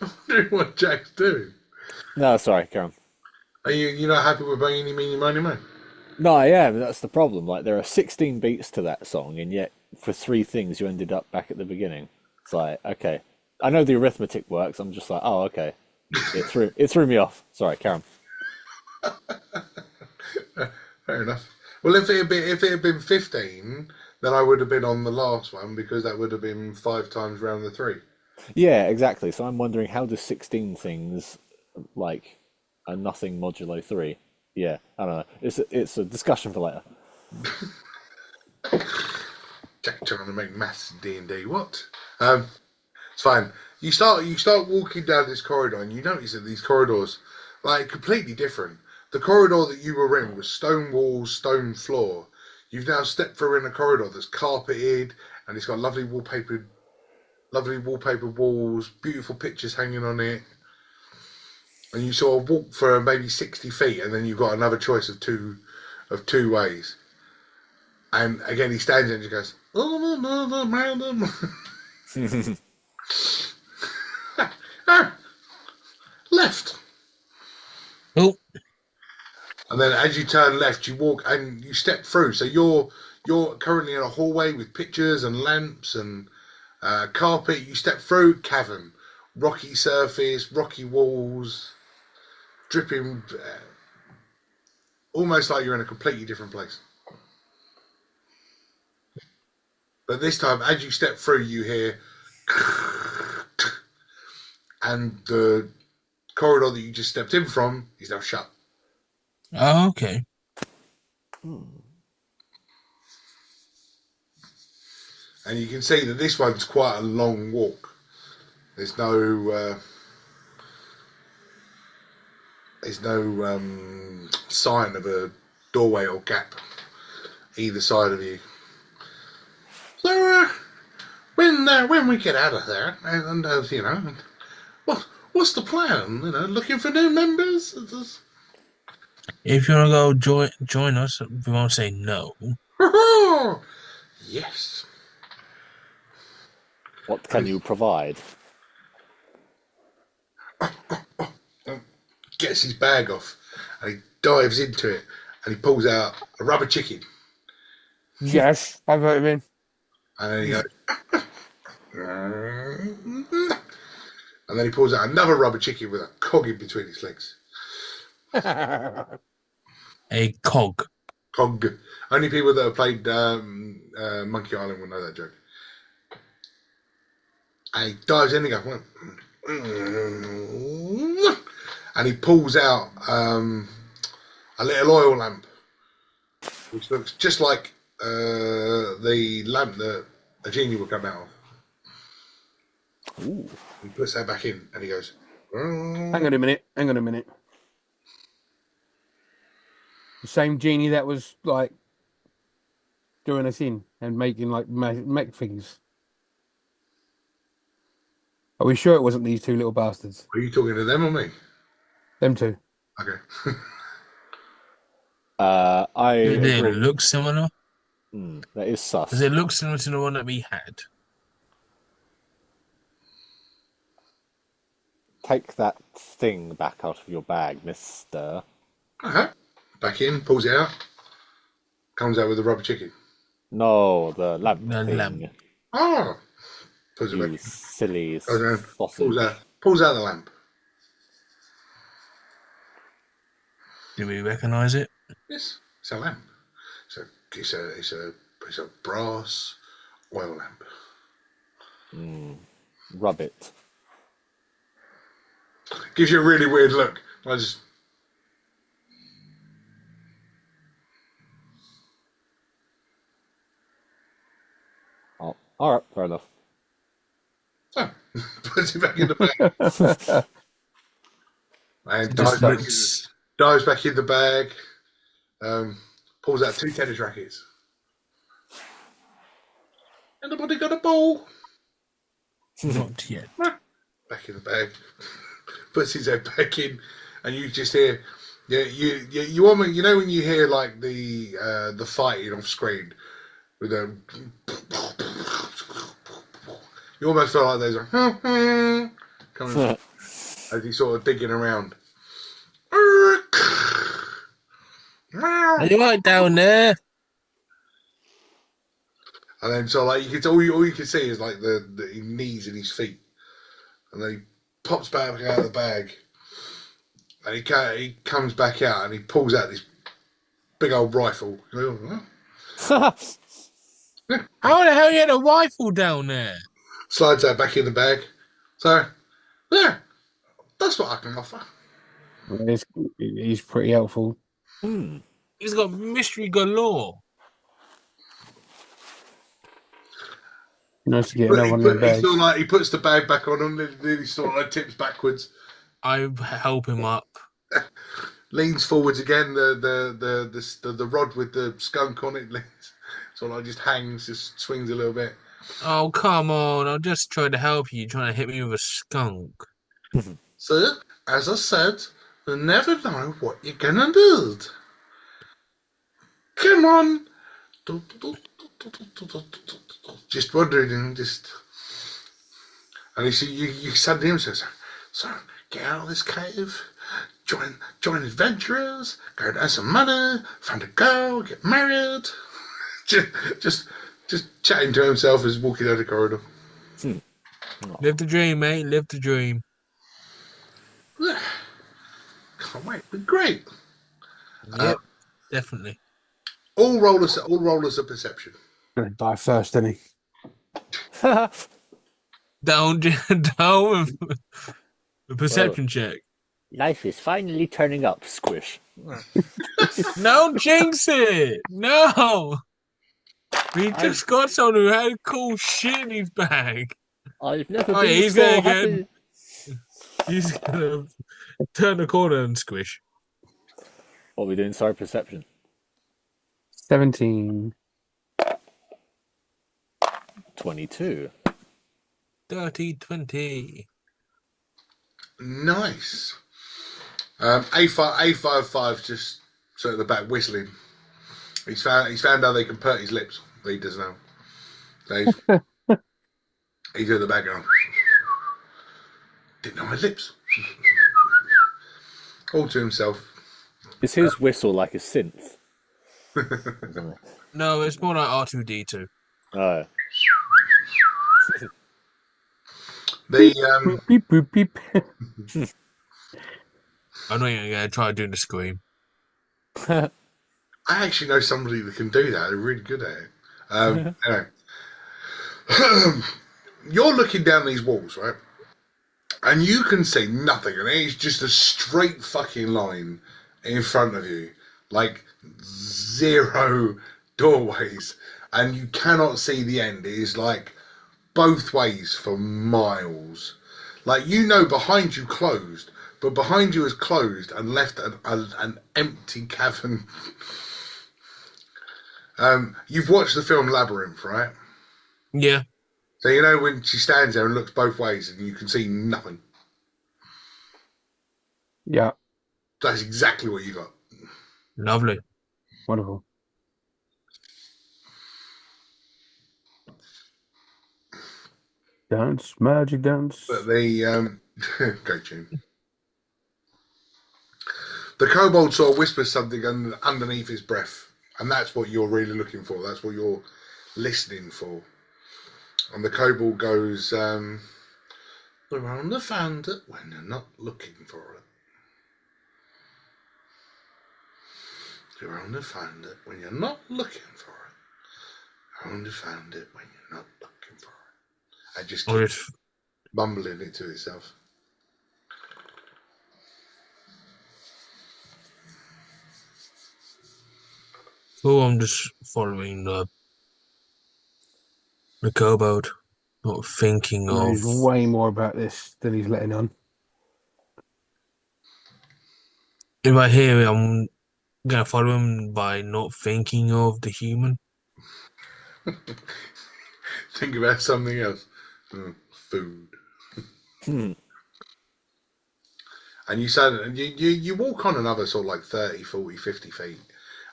I'm wondering what Jack's doing. No, sorry, Karen. Are you not happy with Eeny, Meeny, Miny, Mo? No, I am. That's the problem. Like, there are 16 beats to that song, and yet for 3 things you ended up back at the beginning. It's like, okay, I know the arithmetic works. I'm just like, oh, okay. It threw me off. Sorry, Karen. Fair enough. Well, if it had been 15, then I would have been on the last one because that would have been 5 times round the 3. Yeah, exactly. So I'm wondering, how does 16 things like a nothing modulo 3? Yeah, I don't know. It's a discussion for later. Jack trying to make maths in D&D. What? It's fine. You start walking down this corridor, and you notice that these corridors, like, completely different. The corridor that you were in was stone walls, stone floor. You've now stepped through in a corridor that's carpeted, and it's got lovely wallpaper walls, beautiful pictures hanging on it. And you sort of walk for maybe 60 feet, and then you've got another choice of two ways. And again, he stands there and he goes, "Oh, no, madam." Left. Oh. And then as you turn left, you walk and you step through. So you're currently in a hallway with pictures and lamps and carpet. You step through, cavern, rocky surface, rocky walls, dripping, almost like you're in a completely different place. But this time, as you step through, you hear, and the corridor that you just stepped in from is now shut. Oh, okay. And you can see that this one's quite a long walk. There's no sign of a doorway or gap either side of you. So when we get out of there, and you know, what's the plan? You know, looking for new members. If you want to go join us, we won't say no. Yes. What can you provide? Gets his bag off, and he dives into it, and he pulls out a rubber chicken, Yes, I vote him in. and then he goes, and then he pulls out another rubber chicken with a cog in between his legs. A cog. Cog. Only people that have played Monkey Island will know that joke. And he dives in and goes, and he pulls out a little oil lamp, which looks just like the lamp that a genie would come out of. Ooh. He puts that back in, and he goes, Hang on a minute. The same genie that was like doing us in and making like mech things. Are we sure it wasn't these two little bastards? Are you talking to them or me? Them two. Okay. I Did it agree. look similar? That is sus. Does it look similar to the one that we had? Take that thing back out of your bag, mister. Back in, pulls it out, comes out with a rubber chicken. No, the lamp The thing. lamp. Oh! Puts it You back. silly Goes around, sausage. pulls out the lamp. Do we recognise it? Yes, it's a lamp. It's a brass oil lamp. Rub it. Gives you a really weird look. I just. Oh, all right, fair enough. Oh, puts it back in the bag. And Just dives back in the bag. Pulls out 2 tennis rackets. Anybody got a ball? not yet. Back in the bag. Puts his head back in, and you just hear, you almost, you know when you hear like the fighting off screen with a, you almost feel like there's a coming as he's sort of digging around. Are you right down there? And then so like all you can see is like the knees and his feet, and then he pops back out of the bag, and he comes back out and he pulls out this big old rifle. How the hell you had a rifle down there? Slides that back in the bag. So yeah, that's what I can offer. He's pretty helpful. He's got mystery galore. Nice to get another one of their bags. He puts the bag back on and then he sort of like tips backwards, I help him up. leans forwards again. The rod with the skunk on it leans, sort of like just hangs, just swings a little bit. Oh, come on. I'm just trying to help you. You're trying to hit me with a skunk. So, as I said, you never know what you're gonna build. Come on. Just wondering and just. And you see, you said to him, says, so get out of this cave, join adventurers, go and earn some money, find a girl, get married. just chatting to himself as he's walking down the corridor. Live the dream, mate. Live the dream. Can't wait. Be great. Yep, definitely. All rollers of perception. Gonna die first, isn't he? Down with the perception check. Life is finally turning up, Squish. No, jinx it. No. We just got someone who had cool shit in his bag. I've never Oh, been yeah, he's so gonna happy. He's gonna turn the corner and squish. What are we doing? Sorry, perception. 17. 22. Dirty 20. Nice. A55 just sort of the back whistling. He's found how they can pert his lips. He does now. So he's at the back going, didn't know my lips. All to himself. Is his whistle like a synth? No, it's more like R2D2. Oh. The Beep, beep, beep. I'm not even going to try doing the scream. I actually know somebody that can do that. They're really good at it. Anyway. You're looking down these walls, right? And you can see nothing. And it's just a straight fucking line in front of you. Like 0 doorways. And you cannot see the end. It is like both ways for miles. Like, you know, behind you closed. But behind you is closed and left an empty cavern. You've watched the film Labyrinth, right? Yeah. So you know when she stands there and looks both ways and you can see nothing. Yeah, That's exactly what you got. Lovely. wonderful. Dance, magic dance. But the great tune. The kobold sort of whispers something underneath his breath, and that's what you're really looking for. That's what you're listening for. And the kobold goes, "We're only found it when you're not looking for it. You only find it when you're not looking for it. Only found it when you're not looking for it." I just keep mumbling it to itself. So I'm just following the kobold, not thinking He knows of. way more about this than he's letting on. If I hear it, I'm gonna follow him by not thinking of the human. Think about something else. Food. And you said, and you walk on another sort of like 30, 40, 50 feet,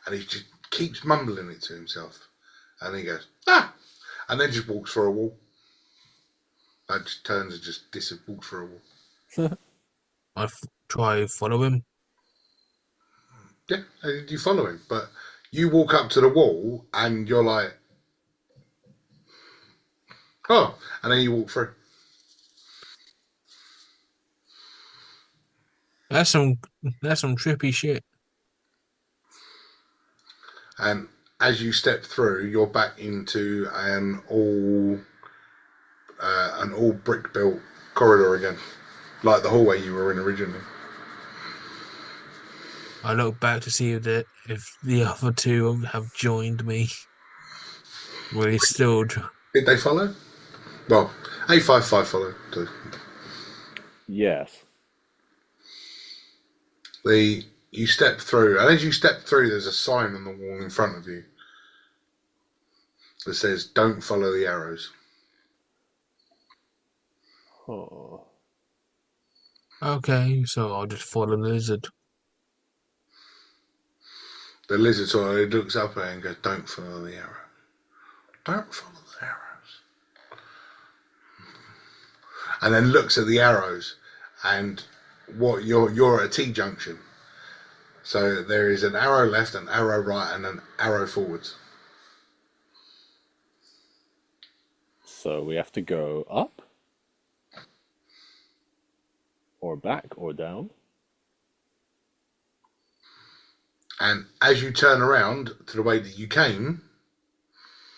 and he just keeps mumbling it to himself. And he goes, ah! And then just walks for a wall. And just turns and just walks for a wall. I try follow him. Yeah, and you follow him. But you walk up to the wall, and you're like, oh, and then you walk through. That's some trippy shit. And as you step through, you're back into an all brick built corridor again, like the hallway you were in originally. I look back to see if the other two have joined me. We're still. Did they follow? Well, A55 followed too. Yes. You step through, and as you step through, there's a sign on the wall in front of you that says, "Don't follow the arrows." Oh. Okay, so I'll just follow the lizard. The lizard sort of looks up at it and goes, "Don't follow the arrow. Don't follow the arrows." And then looks at the arrows, and what you're at a T junction. So there is an arrow left, an arrow right, and an arrow forwards. So we have to go up? Or back or down? And as you turn around to the way that you came,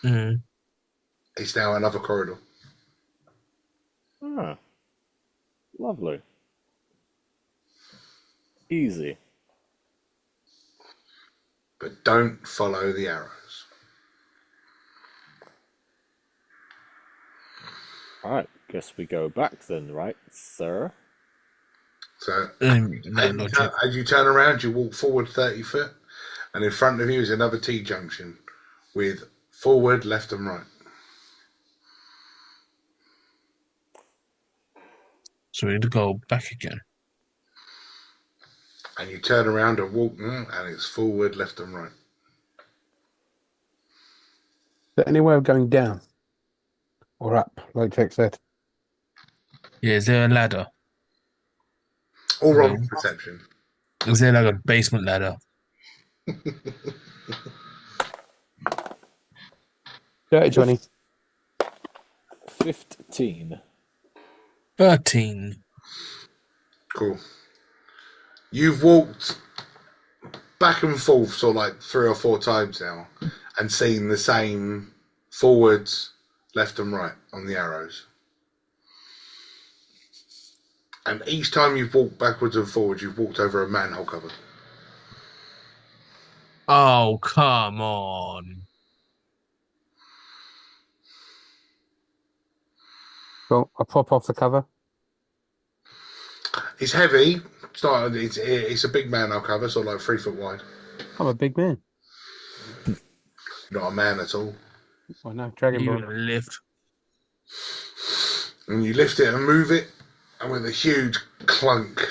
it's now another corridor. Ah. Lovely. Easy. But don't follow the arrows. Alright, guess we go back then, right, sir? So No, as you turn around, you walk forward 30 foot, and in front of you is another T junction with forward, left, and right. So we need to go back again. And you turn around and walk, and it's forward, left, and right. Is there any way of going down or up, like Jack said? Yeah, is there a ladder? All wrong No. perception. Is there like a basement ladder? 20. 15. 13. Cool. You've walked back and forth sort of like 3 or 4 times now and seen the same forwards, left and right on the arrows. And each time you've walked backwards and forwards, you've walked over a manhole cover. Oh, come on. Well, I pop off the cover. It's heavy. It's a big manhole cover, sort of like 3 foot wide. I'm a big man. Not a man at all. I know, Dragon You Ball. lift. And you lift it and move it, and with a huge clunk,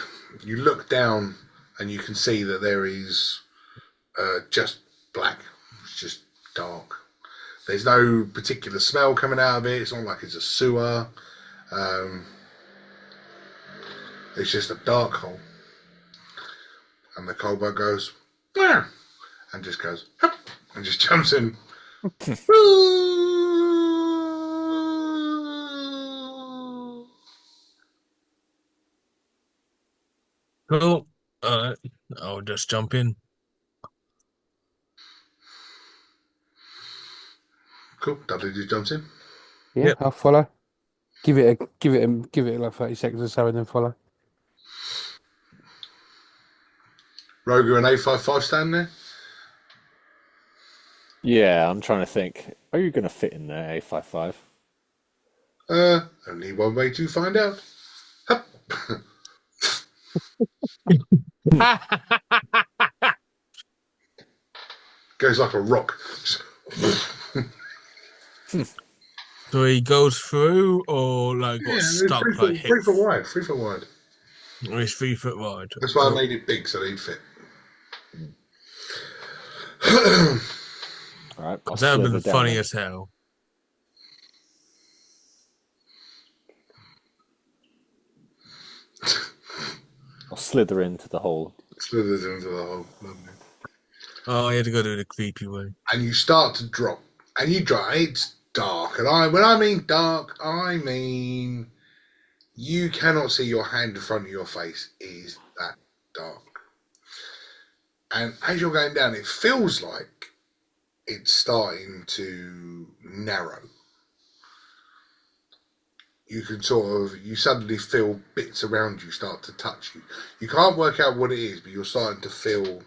you look down and you can see that there is just black. It's just dark. There's no particular smell coming out of it. It's not like it's a sewer. It's just a dark hole. And the kobold goes, "Meow," and just goes, "Hup," and just jumps in. Cool. I'll just jump in. Cool. Dudley just jumps in. Yeah, Yep. I'll follow. Give it like 30 seconds or so and then follow. Roger and A55 stand there. Yeah, I'm trying to think. Are you going to fit in there, A55? Only one way to find out. Hup. Goes like a rock. So he goes through or like got stuck like 3 foot wide. 3 foot wide. Or he's 3 foot wide. That's why I made it big so they'd fit. All right, I'll That would slither have been down funny then. as hell. I'll slither into the hole. Slithers into the hole. Lovely. Oh, I had to go do the creepy way. And you start to drop. And you drop. It's dark. And when I mean dark, I mean you cannot see your hand in front of your face. It is that dark. And as you're going down, it feels like it's starting to narrow. You can you suddenly feel bits around you start to touch you. You can't work out what it is, but you're starting to feel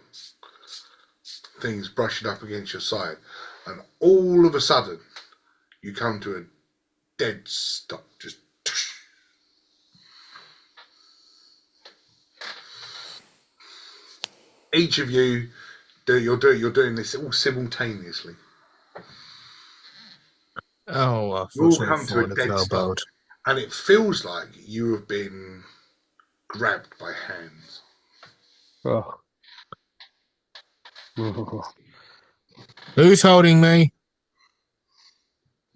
things brushing up against your side. And all of a sudden, you come to a dead stop. Just each of you, you're doing this all simultaneously. Oh, I You all thought come to a dead stop, and it feels like you have been grabbed by hands. Oh. Who's holding me?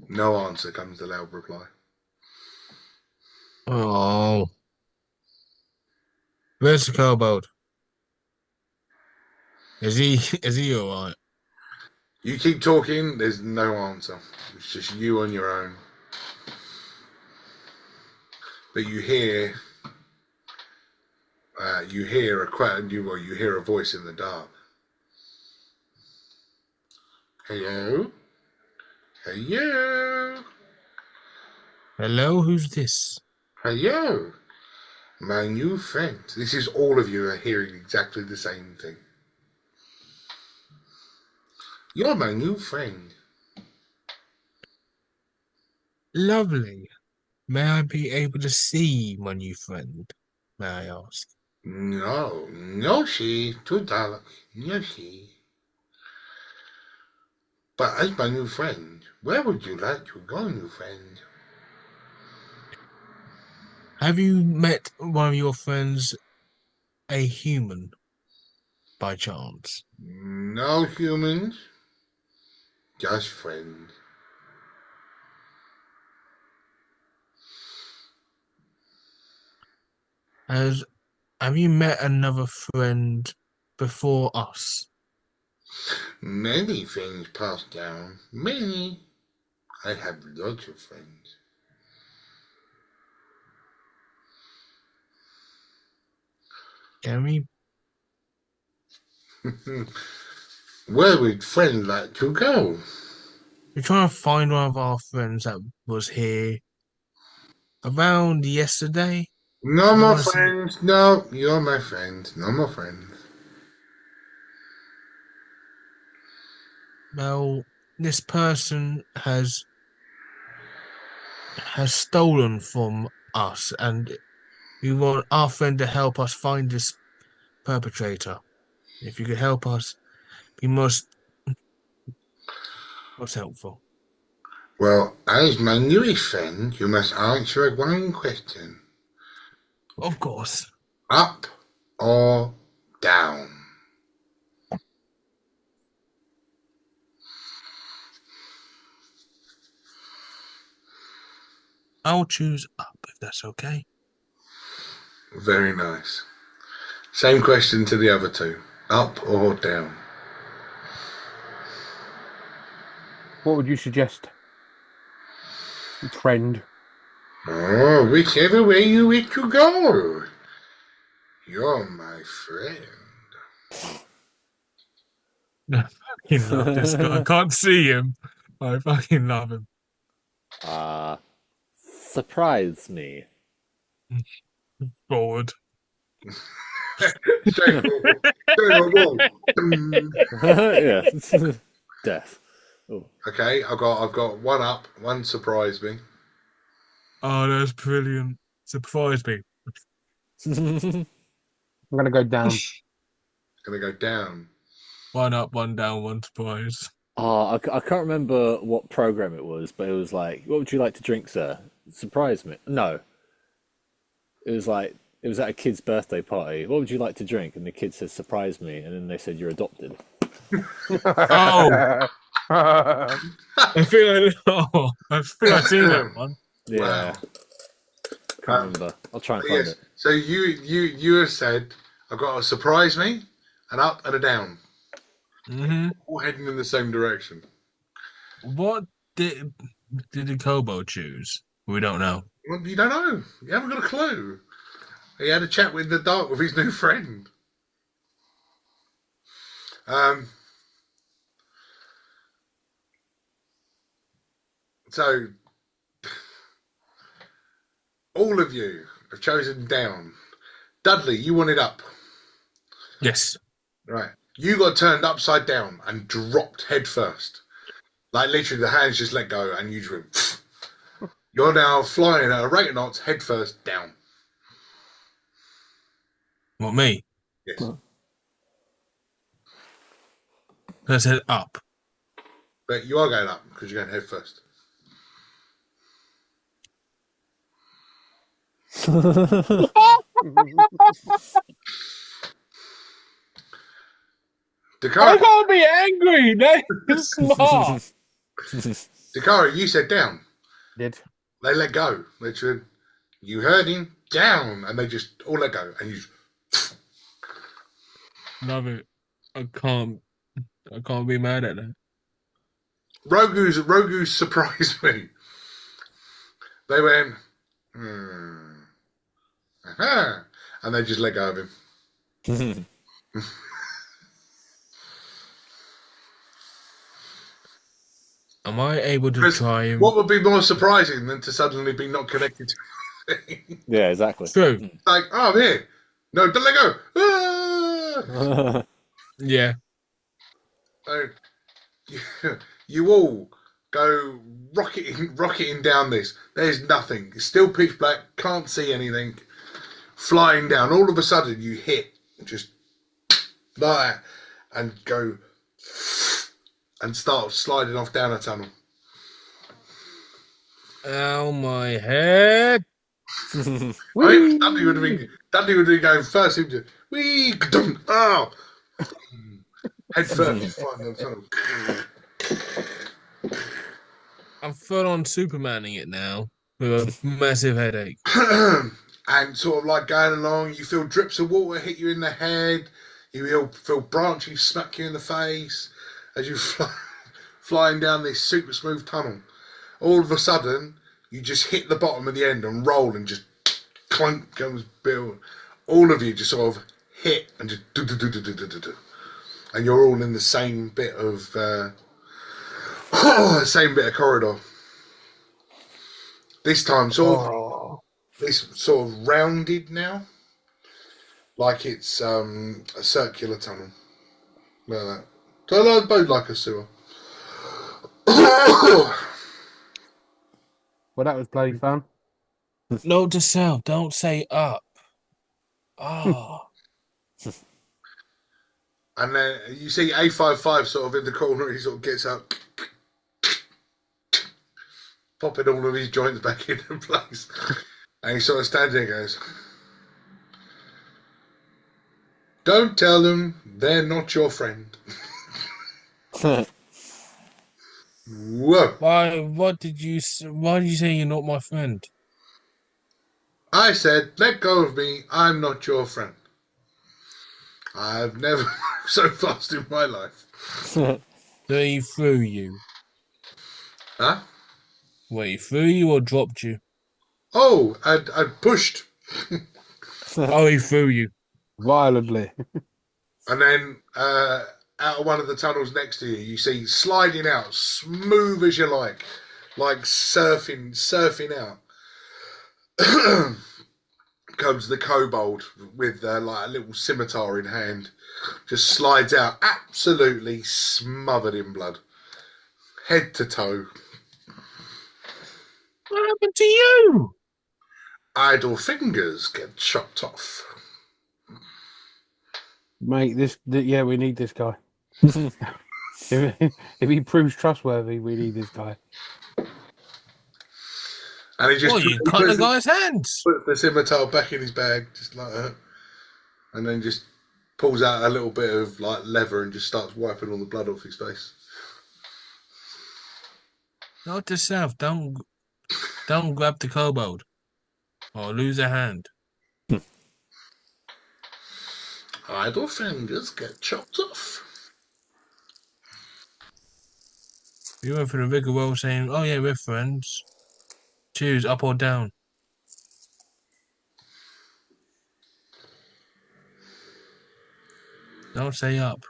No answer comes the loud reply. Oh. Where's the kobold? Is he alright? You keep talking, there's no answer. It's just you on your own. But you hear you hear a voice in the dark. Hello? Hello? Hello, who's this? Hello? My new friend. This is all of you are hearing exactly the same thing. You're my new friend. Lovely. May I be able to see my new friend? May I ask? No, she. Too dark. No, she. But as my new friend, where would you like to go, new friend? Have you met one of your friends, a human, by chance? No humans, just friends. Have you met another friend before us? Many things pass down. Many. I have lots of friends. Can we? Where would friends like to go? We're trying to find one of our friends that was here around yesterday. No We more want to see. friends. No, you're my friend. No more friends. Well, this person has stolen from us, and we want our friend to help us find this perpetrator. If you could help us, be most helpful. Well, as my newest friend, you must answer one question. Of course. Up or down? I'll choose up if that's okay. Very nice. Same question to the other two. Up or down? What would you suggest, friend? Oh, whichever way you wish to go. You're my friend. I fucking love this guy. I can't see him. I fucking love him. Surprise me. Forward. Straight forward. Yeah. Death. Oh. Okay, I've got one up, one surprise me. Oh, that's brilliant. Surprise me. I'm gonna go down. Gonna go down. One up, one down, one surprise. Oh, I can't remember what program it was, but it was like, what would you like to drink, sir? Surprise me. No. It was like, it was at a kid's birthday party. What would you like to drink? And the kid said, surprise me. And then they said, you're adopted. Oh! I feel I've seen that one. Yeah. Wow. Can't remember. I'll try and find Yes. it. So you have said I've got a surprise me, an up and a down. Mm-hmm. All heading in the same direction. What did the Kobo choose? We don't know. Well, you don't know. You haven't got a clue. He had a chat in the dark with his new friend. So all of you have chosen down. Dudley, you wanted up. Yes. Right. You got turned upside down and dropped head first. Like literally the hands just let go and you just went. You're now flying at a rate of knots, head first, down. What, me? Yes. I said up. But you are going up because you're going head first. I Dakara, can't be angry. That is smart. Dakara, you said down. Did. They let go. They said, you heard him, down. And they just all let go. And you just, Love it. I can't be mad at that. Rogu's surprised me. They went, aha, and they just let go of him. Am I able to Because try him? what would be more surprising than to suddenly be not connected to anything? Yeah, exactly. True. Like, oh, I'm here. No, don't let go. Ah! Yeah. So, you all go rocketing down this. There's nothing. It's still pitch black. Can't see anything. Flying down. All of a sudden, you hit just like that and go and start sliding off down a tunnel. Ow, my head. think Dudley would have been going first. He'd just, wee, oh, head first, flying down the tunnel. I'm full on Supermaning it now with a massive headache. And sort of like going along, you feel drips of water hit you in the head. You feel branches smack you in the face as you flying down this super smooth tunnel. All of a sudden, you just hit the bottom of the end and roll, and just clunk goes Bill. All of you just sort of hit and just do. And you're all in the same bit of corridor. This time, it's sort of rounded now, like it's a circular tunnel, like that. So both like a sewer. Well, that was bloody fun. Note to self, don't say up. Oh. And then you see A55 sort of in the corner. He sort of gets up, popping all of his joints back into place. And he sort of stands there and goes, "Don't tell them they're not your friend." Whoa. Why did you say you're not my friend? I said, "Let go of me. I'm not your friend." I've never moved so fast in my life. So he threw you. Huh? Wait, he threw you or dropped you? Oh, I pushed. Oh, he threw you. Violently. And then out of one of the tunnels next to you, you see sliding out, smooth as you like surfing out. Comes the kobold with like a little scimitar in hand. Just slides out, absolutely smothered in blood, head to toe. What happened to you? Idle fingers get chopped off. Mate, we need this guy. if he proves trustworthy, we need this guy. And he just you cut the guy's hands. Puts the scimitar back in his bag, just like that, and then just pulls out a little bit of like leather and just starts wiping all the blood off his face. Note to self, don't grab the kobold or lose a hand. Idle fingers get chopped off. You went for the rigmarole saying, "Oh yeah, we're friends. Choose up or down." Don't say up.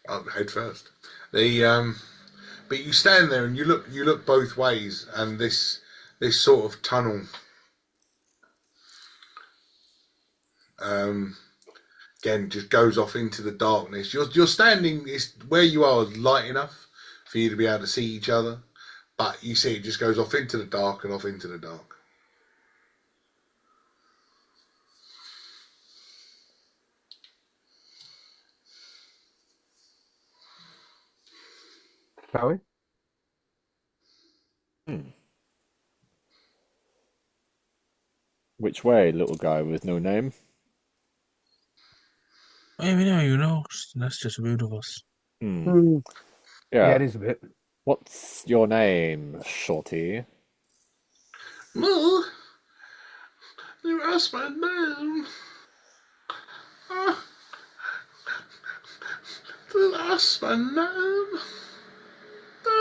Up head first. But you stand there and you look both ways, and this sort of tunnel again just goes off into the darkness. You're standing, where you are is light enough for you to be able to see each other, but you see it just goes off into the dark and off into the dark. Shall we? Which way, little guy with no name? Hey, we know you know. That's just rude of us. Yeah. Yeah, it is a bit. What's your name, Shorty? Well, you asked my name. You asked my name.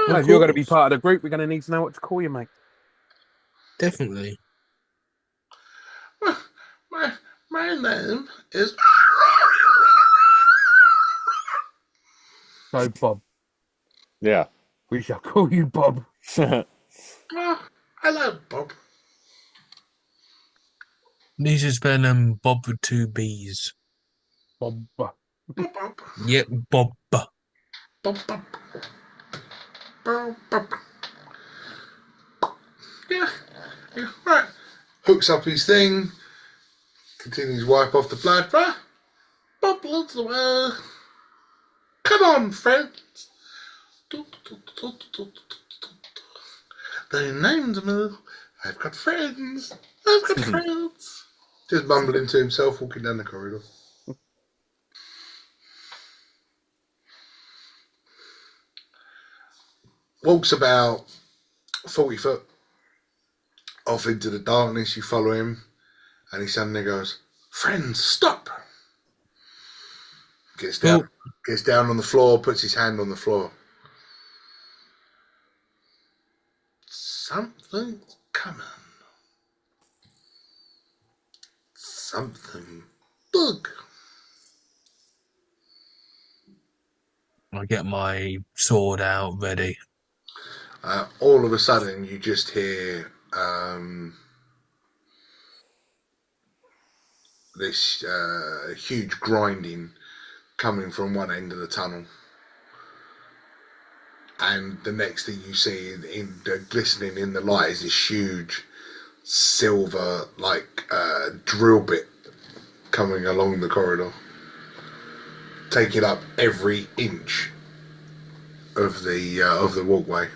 Well, if you're going to be part of the group, we're going to need to know what to call you, mate. Definitely. My name is. So, Bob. Yeah. We shall call you Bob. Hello, Bob. Need to spell Bob with 2 B's. Bob. Bob. Yep, Bob. Bob. Bob. Bob. Yeah. Right. Hooks up his thing. Continues to wipe off the blood. Bob loves the way. Come on, friends. They named me I've got friends. I've got friends. Just mumbling to himself, walking down the corridor. Walks about 40 foot off into the darkness. You follow him, and he suddenly goes, "Friends, stop!" Gets down on the floor, puts his hand on the floor. Something's coming. Something big. I get my sword out ready. All of a sudden, you just hear this huge grinding coming from one end of the tunnel. And the next thing you see in the glistening in the light is this huge silver drill bit coming along the corridor, taking up every inch of the walkway.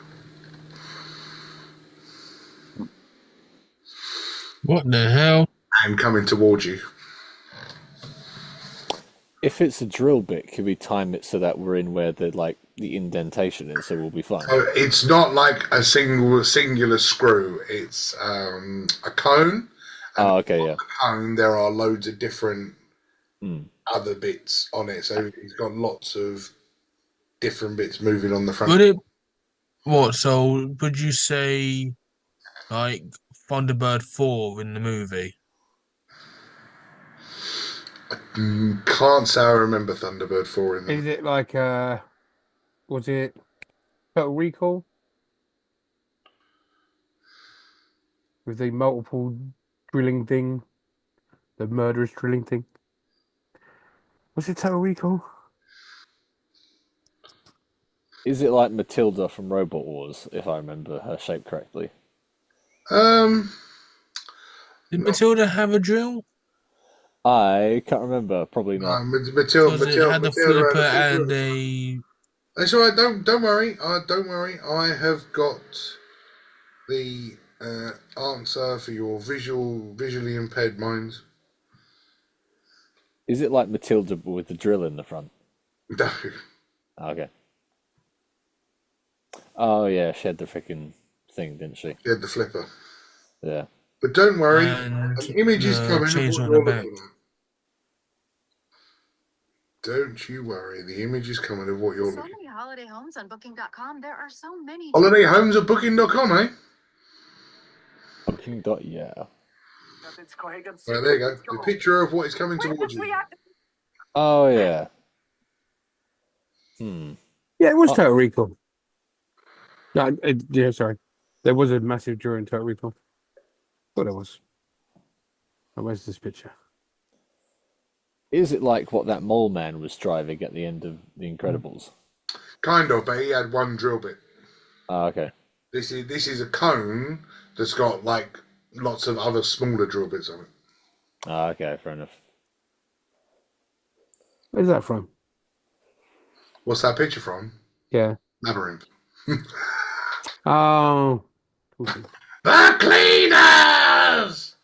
What the hell? And coming towards you. If it's a drill bit, can we time it so that we're in where the indentation is, so we'll be fine? So it's not like a singular screw. It's a cone. Oh, okay, yeah. On the cone, there are loads of different other bits on it. So it's got lots of different bits moving on the front. So would you say like Thunderbird 4 in the movie? Can't say I remember Thunderbird 4 in there. Is it like was it Total Recall? With the multiple drilling thing, the murderous drilling thing. Was it Total Recall? Is it like Matilda from Robot Wars, if I remember her shape correctly? Did Matilda have a drill? I can't remember. Probably not. Matilda had the flipper and a. That's all right. Don't worry. Don't worry. I have got the answer for your visually impaired minds. Is it like Matilda with the drill in the front? No. Okay. Oh yeah, she had the freaking thing, didn't she? She had the flipper. Yeah. But don't worry. And An image is coming of chains what on you're the back. looking at. Don't you worry. The image is coming of what you're So looking many holiday homes on Booking.com. There are so many. at. Holiday homes at booking.com, eh? Booking. Yeah. Right, there you go. The picture of what is coming towards you. Oh yeah. Yeah, it was Total Recall. No, yeah, sorry. There was a massive drill in Total Recall. Thought there was. Oh, where's this picture? Is it like what that mole man was driving at the end of The Incredibles? Kind of, but he had one drill bit. Oh, okay. This is a cone that's got like lots of other smaller drill bits on it. Oh, okay, fair enough. Where's that from? What's that picture from? Yeah. Labyrinth. Oh. The cleaners!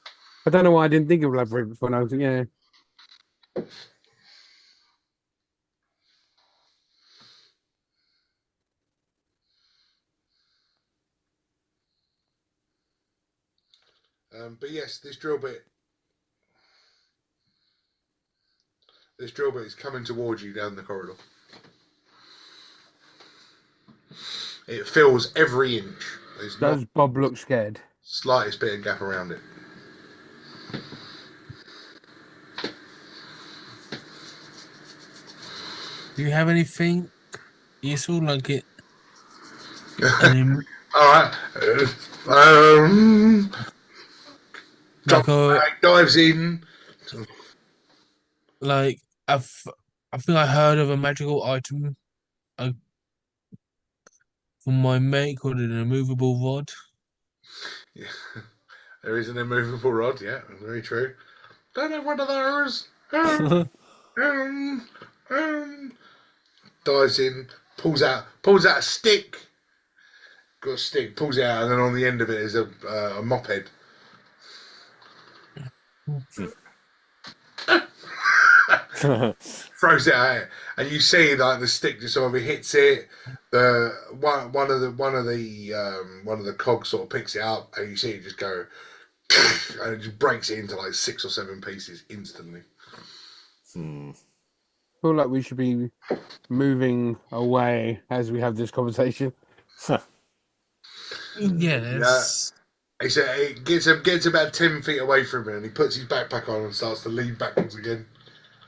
I don't know why I didn't think of Labyrinth when I was, yeah. But yes, this drill bit is coming towards you down the corridor. It fills every inch. There's Does not Bob look scared? slightest bit of gap around it. Do you have anything useful like it? All right. Dives in. Like I think I heard of a magical item from my mate called an immovable rod. Yeah. There is an immovable rod. Yeah, very true. Don't have one of those. Dives in, pulls out a stick, got a stick, pulls it out, and then on the end of it is a moped. Throws it at it, and you see like the stick just sort of hits it. The one of the cogs sort of picks it up, and you see it just go, and it just breaks it into like 6 or 7 pieces instantly. I feel like we should be moving away as we have this conversation. Yes. He said it gets about 10 feet away from him, and he puts his backpack on and starts to lean backwards again.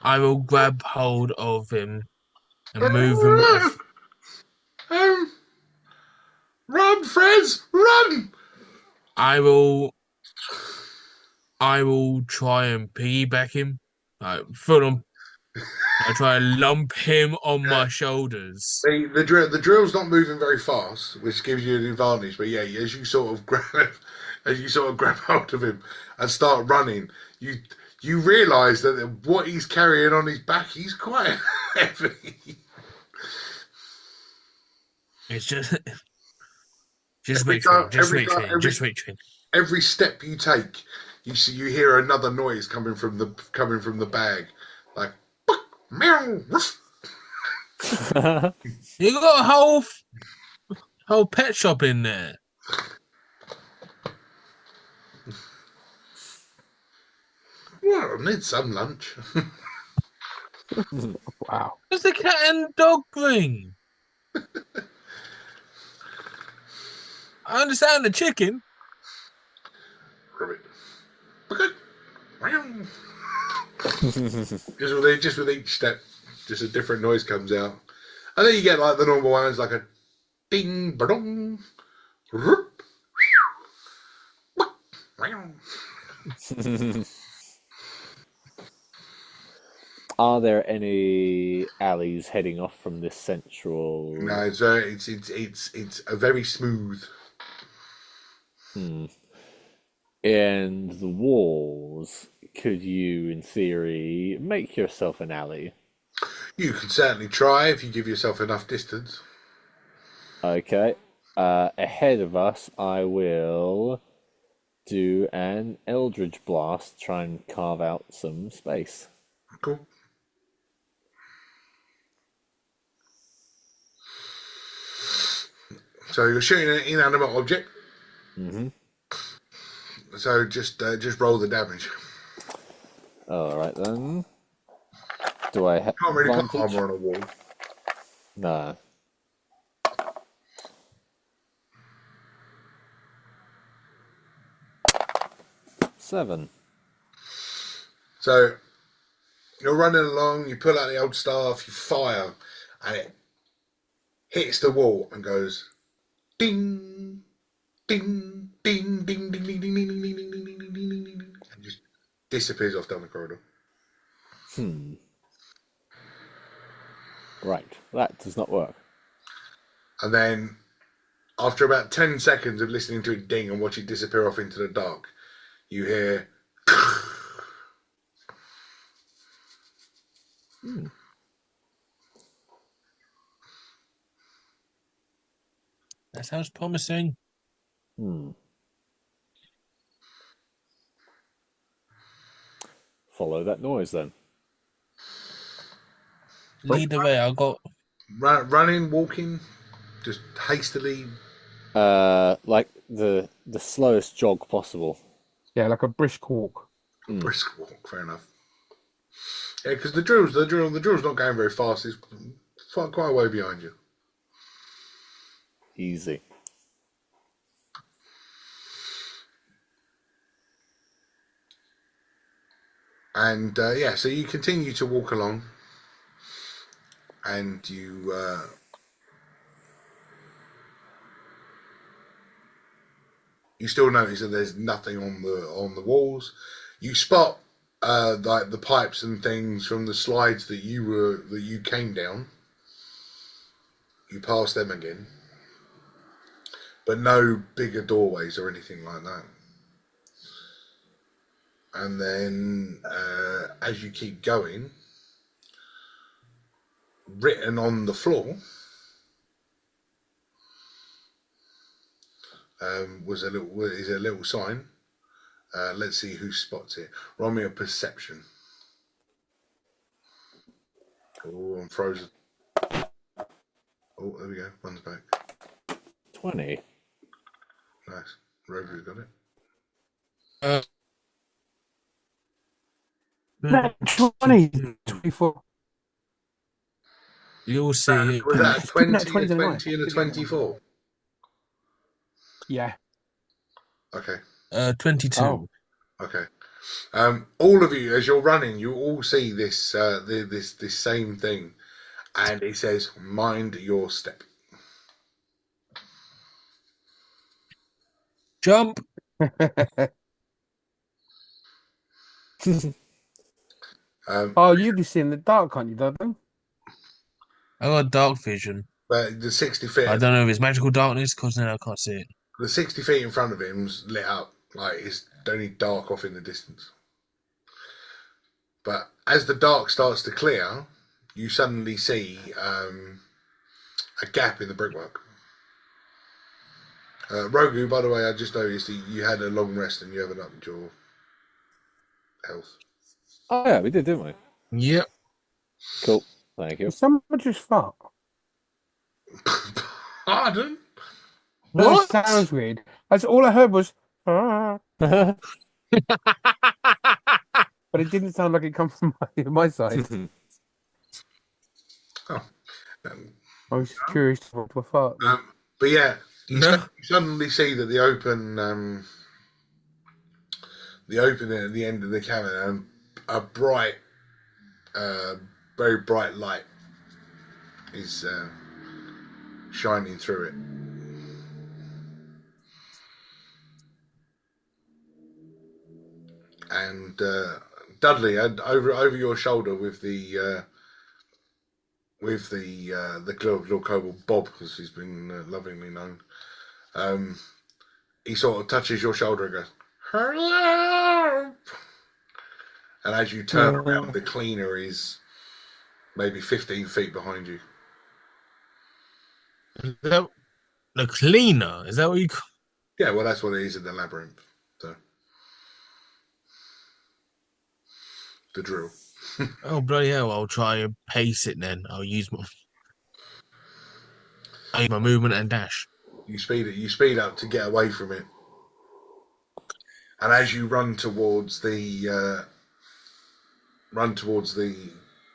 I will grab hold of him and move him off. Run, Fred, run! I will try and piggyback him. I try and lump him on my shoulders. The drill's not moving very fast, which gives you an advantage. But yeah, as you sort of grab hold of him and start running, you realise that what he's carrying on his back, he's quite heavy. It's just wait for him. Just wait for him. Every step you take, you hear another noise coming from the bag, like meow. You got a whole pet shop in there. Well, I need some lunch. Wow. What's the cat and dog thing? I understand the chicken. Ribbit. Okay. Meow. just with each step, just a different noise comes out, and then you get like the normal ones, like a ding, ba-dong, whoop, meow. Are there any alleys heading off from this central? No, it's a very smooth. And the walls, could you, in theory, make yourself an alley? You can certainly try if you give yourself enough distance. Okay. Ahead of us, I will do an Eldritch Blast, try and carve out some space. Cool. So you're shooting an inanimate object. So just roll the damage. All right then. Do I have Can't really put advantage? armor on a wall. No. Seven. So you're running along. You pull out the old staff. You fire, and it hits the wall and goes ding, ding, ding, ding, ding, ding, ding, ding, ding, ding, ding, ding, ding, ding, ding, ding, ding, and just disappears off down the corridor. Right, that does not work. And then, after about 10 seconds of listening to it ding and watch it disappear off into the dark, you hear. That sounds promising. Follow that noise then. Lead the way. I got. Running, walking, just hastily. Like the slowest jog possible. Yeah, like a brisk walk. Brisk walk, fair enough. Yeah, because the drill's not going very fast. It's quite a way behind you. Easy. And so you continue to walk along, and you still notice that there's nothing on the walls. You spot like the pipes and things from the slides that you came down. You pass them again, but no bigger doorways or anything like that. And then, as you keep going, written on the floor is a little sign. Let's see who spots it. Roll me a perception. Oh, I'm frozen. Oh, there we go. One's back. 20. Nice. Rover got it. No, 20. 24. You'll see. Was that a 20, No, a 20 20 and a 24? Yeah. Okay. 22. Oh. Okay. All of you, as you're running, you all see this this same thing, and it says, "Mind your step." Jump. Oh, you can see in the dark, can't you, Dudley? I got dark vision. But the 60 feet, I don't know if it's magical darkness because then I can't see it. the 60 feet in front of him's lit up, like it's only dark off in the distance. But as the dark starts to clear, you suddenly see a gap in the brickwork. Rogu, by the way, I just noticed that you had a long rest and you haven't upped your health. Oh, yeah, we did, didn't we? Yep. Cool. Thank you. Did someone just fart? Pardon? No, What? it sounds weird. That's all I heard was, "Ah," but it didn't sound like it come from my side. Oh. I was curious what a fart. But yeah, you No. suddenly see that the opening at the end of the cavern, a bright, very bright light is shining through it. And Dudley, over your shoulder with the little kobold Bob, as he's been lovingly known, he sort of touches your shoulder and goes, "Hello!" And as you turn around, the cleaner is maybe 15 feet behind you. The cleaner? Is that what you call? Yeah, well, that's what it is in the labyrinth. So, the drill. Oh, bloody hell. I'll try and pace it then. I'll use my movement and dash. You speed up to get away from it. And as you run towards the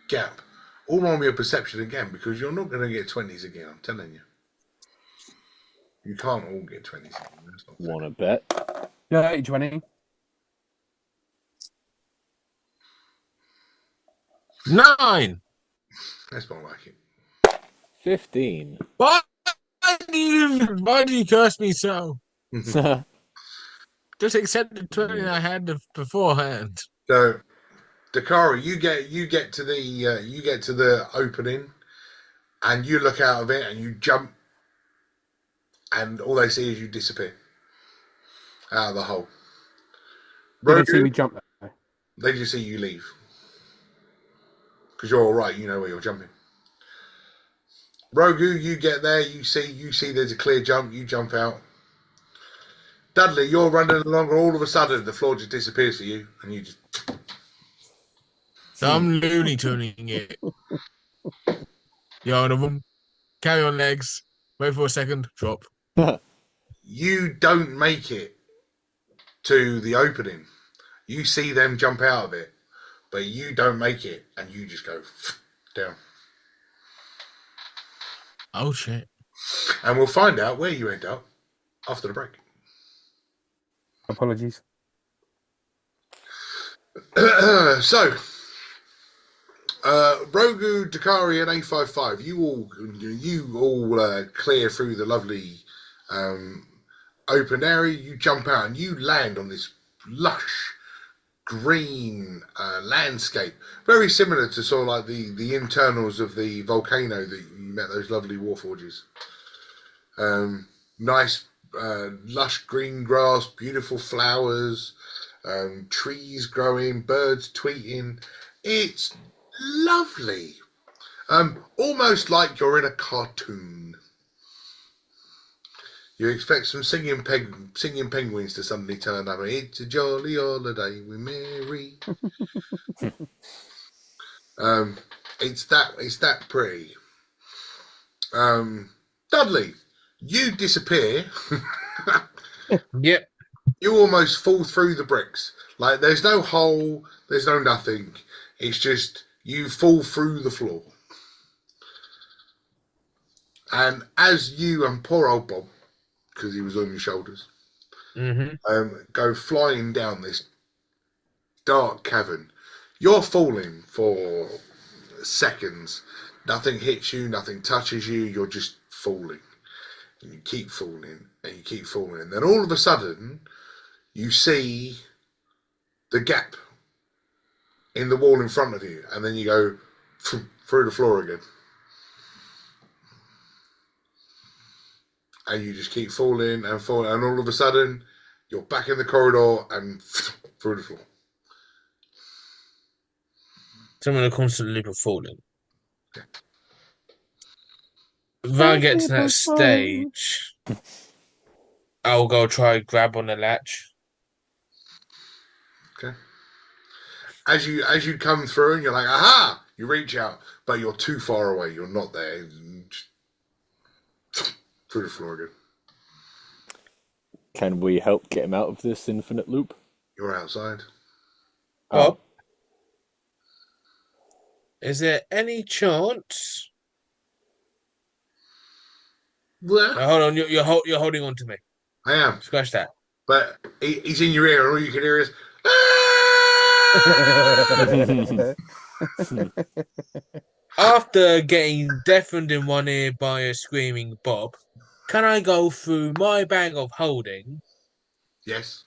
gap, all roll me a perception again, because you're not going to get 20s again, I'm telling you. You can't all get 20s again. That's not fair. Want to bet? Yeah, 20. 9. That's not like it. 15. Why do you curse me so? Just accept the 20 I had beforehand. So, Dakara, you get to the opening, and you look out of it, and you jump, and all they see is you disappear out of the hole. They didn't see me Rogu, jump there. they just see you leave, because you're all right. You know where you're jumping. Rogu, you get there. You see there's a clear jump. You jump out. Dudley, you're running along, and all of a sudden the floor just disappears for you, and you just. So I'm Looney Tuning it. You're on a room. Carry on legs. Wait for a second. Drop. You don't make it to the opening. You see them jump out of it, but you don't make it, and you just go down. Oh, shit. And we'll find out where you end up after the break. Apologies. So, Rogu, Dakari, and A55, you all clear through the lovely open area. You jump out and you land on this lush green landscape, very similar to sort of like the internals of the volcano that you met those lovely warforges. Nice lush green grass, beautiful flowers, trees growing, birds tweeting. It's lovely. Almost like you're in a cartoon. You expect some singing penguins to suddenly turn up. It's a jolly holiday with Mary. It's that pretty. Dudley, you disappear. Yep. You almost fall through the bricks. Like there's no hole, there's no nothing. It's just you fall through the floor. And as you and poor old Bob, because he was on your shoulders, go flying down this dark cavern, you're falling for seconds. Nothing hits you, nothing touches you, you're just falling. And you keep falling, and you keep falling. And then all of a sudden, you see the gap in the wall in front of you, and then you go through the floor again. And you just keep falling and falling, and all of a sudden, you're back in the corridor and through the floor. So I'm in a constant loop of falling. If I get to that stage, I'll go try grab on the latch. Okay. As you come through and you're like, aha! You reach out, but you're too far away. You're not there. Through the floor again. Can we help get him out of this infinite loop? You're outside. Bob, is there any chance? Well, Now, hold on, you're holding on to me. I am. Scratch that. But he's in your ear, and all you can hear is, After getting deafened in one ear by a screaming Bob, can I go through my bag of holding yes.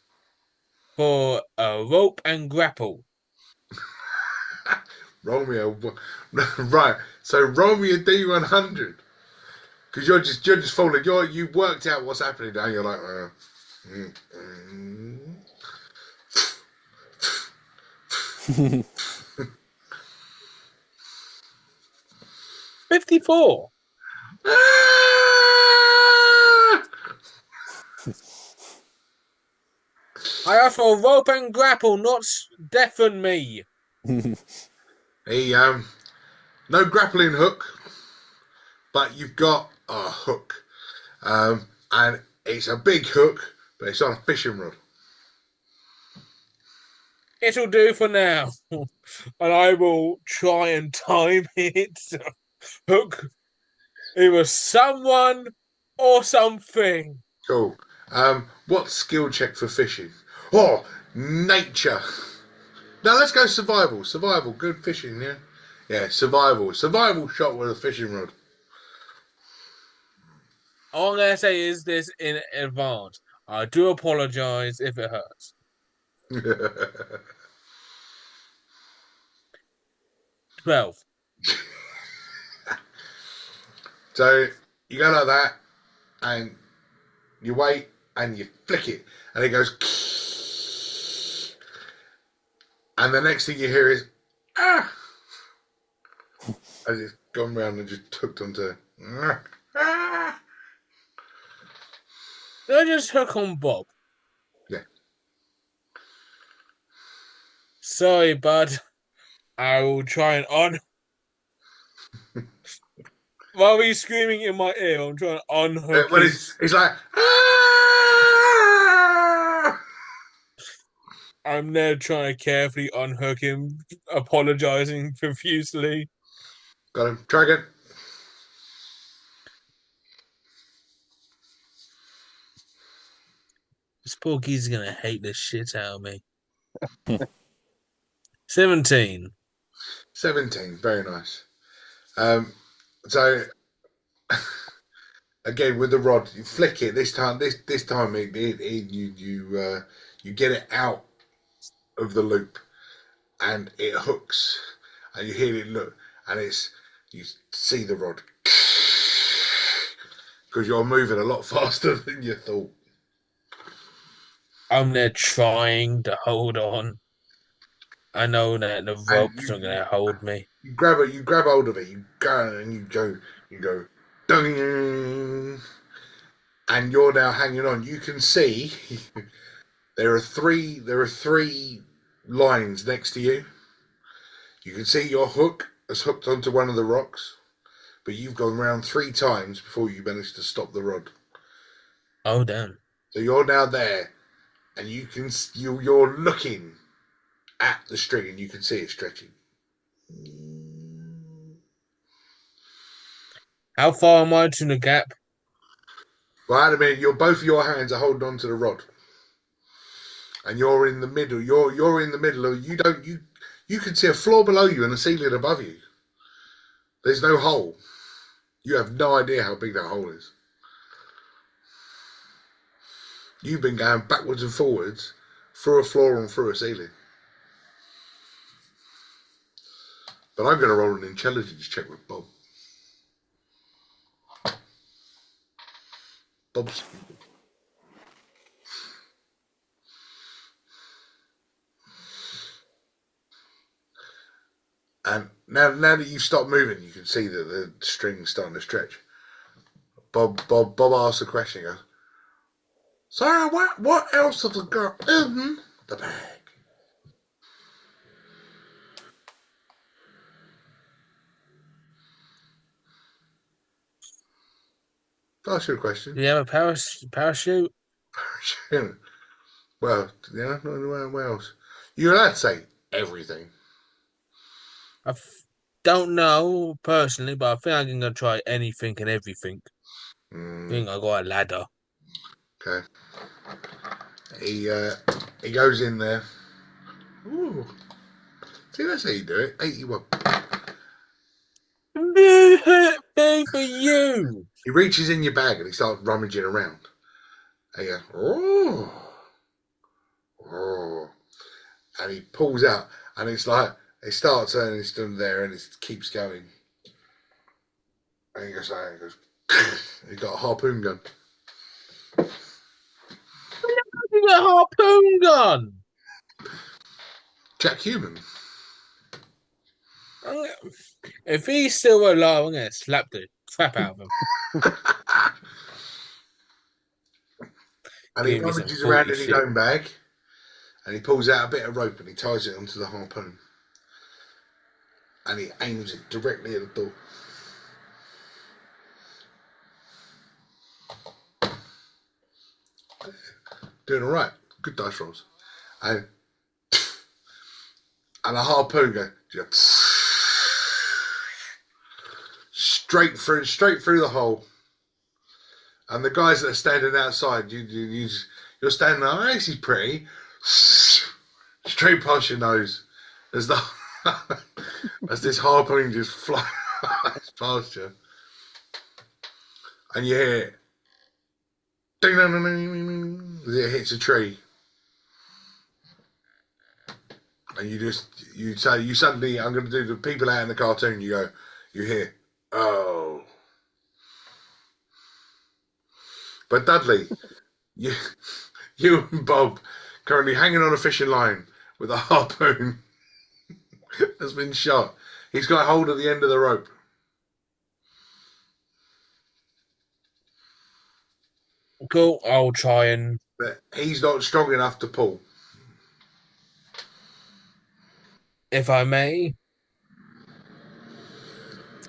for a rope and grapple? Roll me a right. So roll me a D100 because you're just falling. You worked out what's happening now. You're like, 54. I asked for a rope and grapple, not deafen me. He no grappling hook, but you've got a hook, and it's a big hook, but it's on a fishing rod. It'll do for now, and I will try and time it to hook either someone or something. Cool. What skill check for fishing? Oh, nature. Now let's go survival. Survival, good fishing, yeah? Yeah, survival. Survival shot with a fishing rod. All I'm going to say is this in advance. I do apologise if it hurts. 12. So you go like that, and you wait, and you flick it, and it goes, and the next thing you hear is, ah! As it's gone round and just hooked onto, ah! Did I just hook on Bob? Yeah. Sorry, bud. I will try and while he's screaming in my ear, I'm trying to unhook When his... it's like, ah! I'm there trying to carefully unhook him, apologising profusely. Got him. Try again. This poor geezer's going to hate the shit out of me. 17. 17. Very nice. So again with the rod, you flick it. This time you get it out of the loop, and it hooks, and you hear it look, and you see the rod because you're moving a lot faster than you thought. I'm there trying to hold on. I know that the rope's not going to hold me. You grab hold of it. You go and you go, ding, and you're now hanging on. You can see there are three lines next to you. You can see your hook has hooked onto one of the rocks, but you've gone round 3 times before you managed to stop the rod. Oh damn! So you're now there, and you're looking at the string, and you can see it stretching. How far am I to the gap? Right a minute, both of your hands are holding onto the rod, and you're in the middle. You're in the middle of you can see a floor below you and a ceiling above you. There's no hole. You have no idea how big that hole is. You've been going backwards and forwards through a floor and through a ceiling. But I'm going to roll an intelligence check with Bob. Bob's. And now that you've stopped moving, you can see that the string's starting to stretch. Bob asks a question. He goes, "Sarah, what else have they got in the bag?" Can I ask you a question? Do you have a parachute? Well, yeah, where else? You're allowed to say everything. I don't know personally, but I think I'm gonna try anything and everything. I think I got a ladder. Okay. He goes in there. Ooh. See, that's how you do it. 81. Pay for you. He reaches in your bag and he starts rummaging around. And he goes, oh, oh. And he pulls out, and it's like, it starts and it's done there, and it keeps going. And he goes, he's got a harpoon gun. You got a harpoon gun. Jack Human. If he's still alive, I'm gonna slap the crap out of him. And he rummages around in his own bag, and he pulls out a bit of rope and he ties it onto the harpoon. And he aims it directly at the door. Doing all right. Good dice rolls. And the harpoon goes straight through the hole. And the guys that are standing outside, you're standing there, oh, this is pretty. Straight past your nose. As this harpoon just flies past you. And you hear ding, ding, ding, ding, ding, as it hits a tree. And you suddenly, I'm going to do the people out in the cartoon, you hear, oh. But Dudley, you and Bob currently hanging on a fishing line with a harpoon has been shot. He's got hold of the end of the rope. Cool, I'll try and... But he's not strong enough to pull. If I may,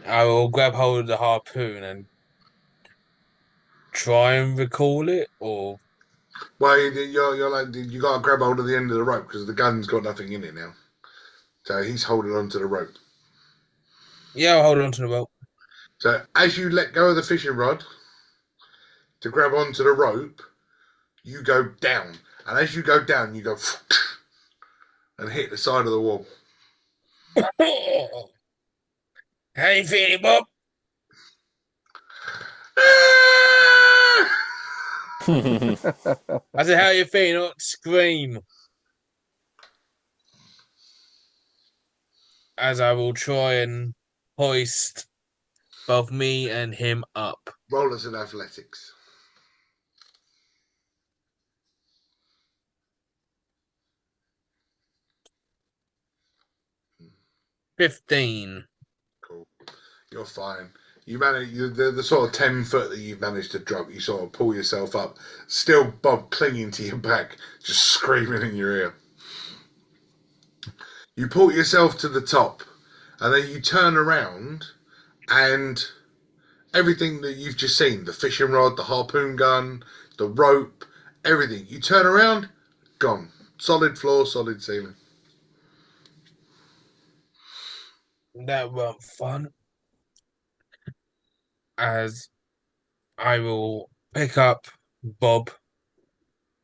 I will grab hold of the harpoon and try and recall it, or... Well, you're like, you got to grab hold of the end of the rope because the gun's got nothing in it now. So he's holding onto the rope. Yeah, I'll hold on to the rope. So as you let go of the fishing rod to grab onto the rope, you go down. And as you go down, you go and hit the side of the wall. How you feeling, Bob? I said, how you feeling? Not scream. As I will try and hoist both me and him up. Roll us in athletics. $15. Cool. You're fine. the sort of 10 foot that you've managed to drop. You sort of pull yourself up, still Bob clinging to your back, just screaming in your ear. You pull yourself to the top, and then you turn around, and everything that you've just seen, the fishing rod, the harpoon gun, the rope, everything, you turn around, gone. Solid floor, solid ceiling. That weren't fun. As I will pick up Bob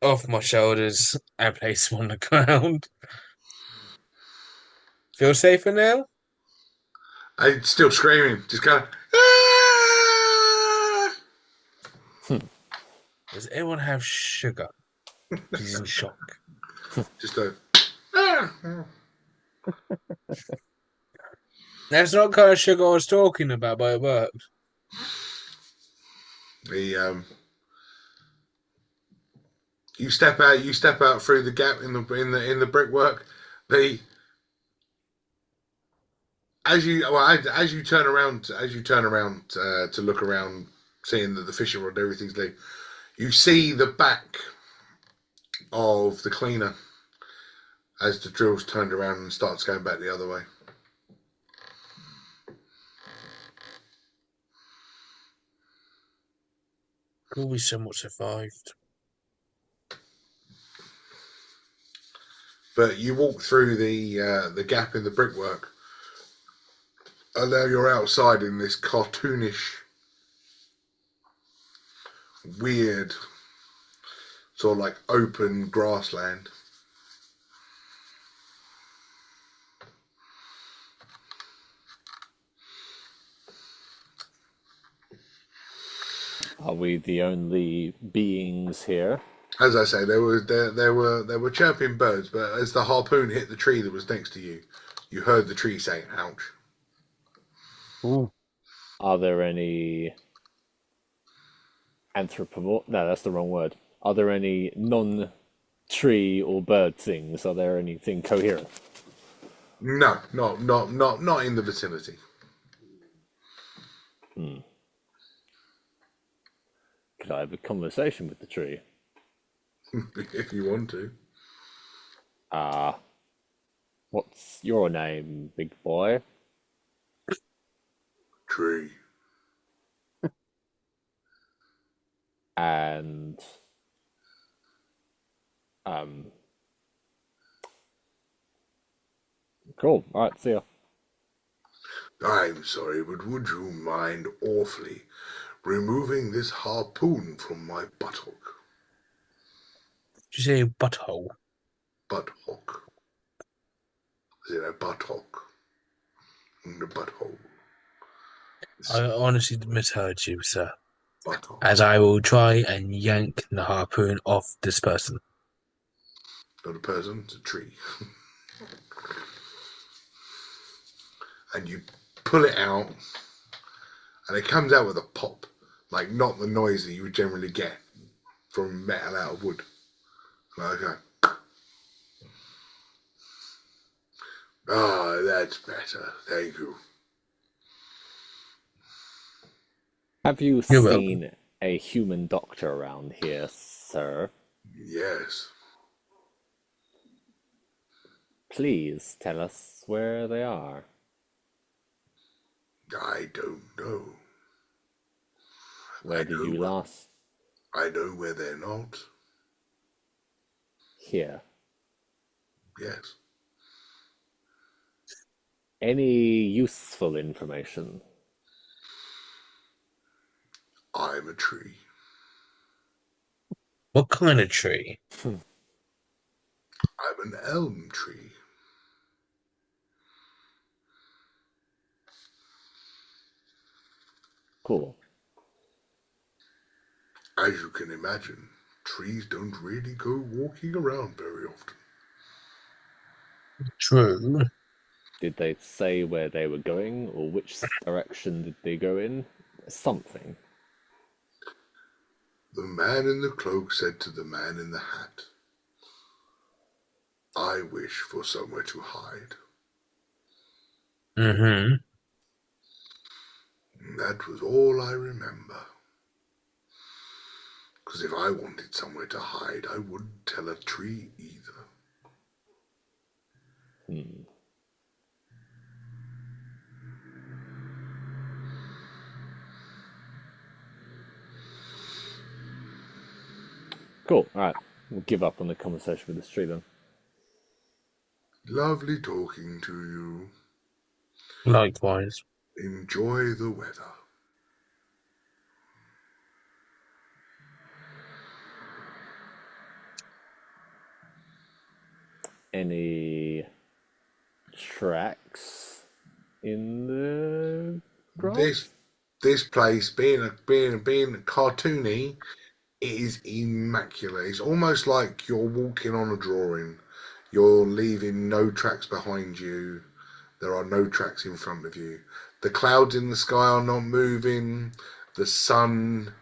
off my shoulders and place him on the ground. Feel safer now? I'm still screaming, just going, "Ah!" Does anyone have sugar? He's in shock. Just a, "Ah!" That's not the kind of sugar I was talking about, but it worked. You step out through the gap in the brickwork. As you turn around to look around, seeing that the fishing rod, everything's there, you see the back of the cleaner as the drill's turned around and starts going back the other way. Could we somewhat survived? But you walk through the gap in the brickwork, and now you're outside in this cartoonish, weird, sort of like open grassland. Are we the only beings here? As I say, there were chirping birds, but as the harpoon hit the tree that was next to you, you heard the tree saying "ouch." Ooh. Are there any anthropomorph? No, that's the wrong word. Are there any non-tree or bird things? Are there anything coherent? No, not in the vicinity. Could I have a conversation with the tree? If you want to. What's your name, big boy? Tree. And cool. All right, see ya. I'm sorry, but would you mind awfully removing this harpoon from my buttock? Did you say butthole? Buttock. Is it a buttock? The butthole. I honestly misheard you, sir. Buttock. As I will try and yank the harpoon off this person. Not a person, it's a tree. And you pull it out, and it comes out with a pop, like not the noise that you would generally get from metal out of wood. Like, okay. Ah, that's better. Thank you. Have you You're seen a human doctor around here, sir? Yes. Please tell us where they are. I don't know. Where did you last? I know where they're not. Here. Yes. Any useful information? I'm a tree. What kind of tree? I'm an elm tree. Cool. As you can imagine, trees don't really go walking around very often. True. Did they say where they were going, or which direction did they go in? Something. The man in the cloak said to the man in the hat, I wish for somewhere to hide. Mm-hmm. That was all I remember. Because if I wanted somewhere to hide, I wouldn't tell a tree either. Cool. All right. We'll give up on the conversation with this tree then. Lovely talking to you. Likewise. Enjoy the weather. Any tracks in the grass? This place, being cartoony, it is immaculate. It's almost like you're walking on a drawing. You're leaving no tracks behind you. There are no tracks in front of you. The clouds in the sky are not moving. The sun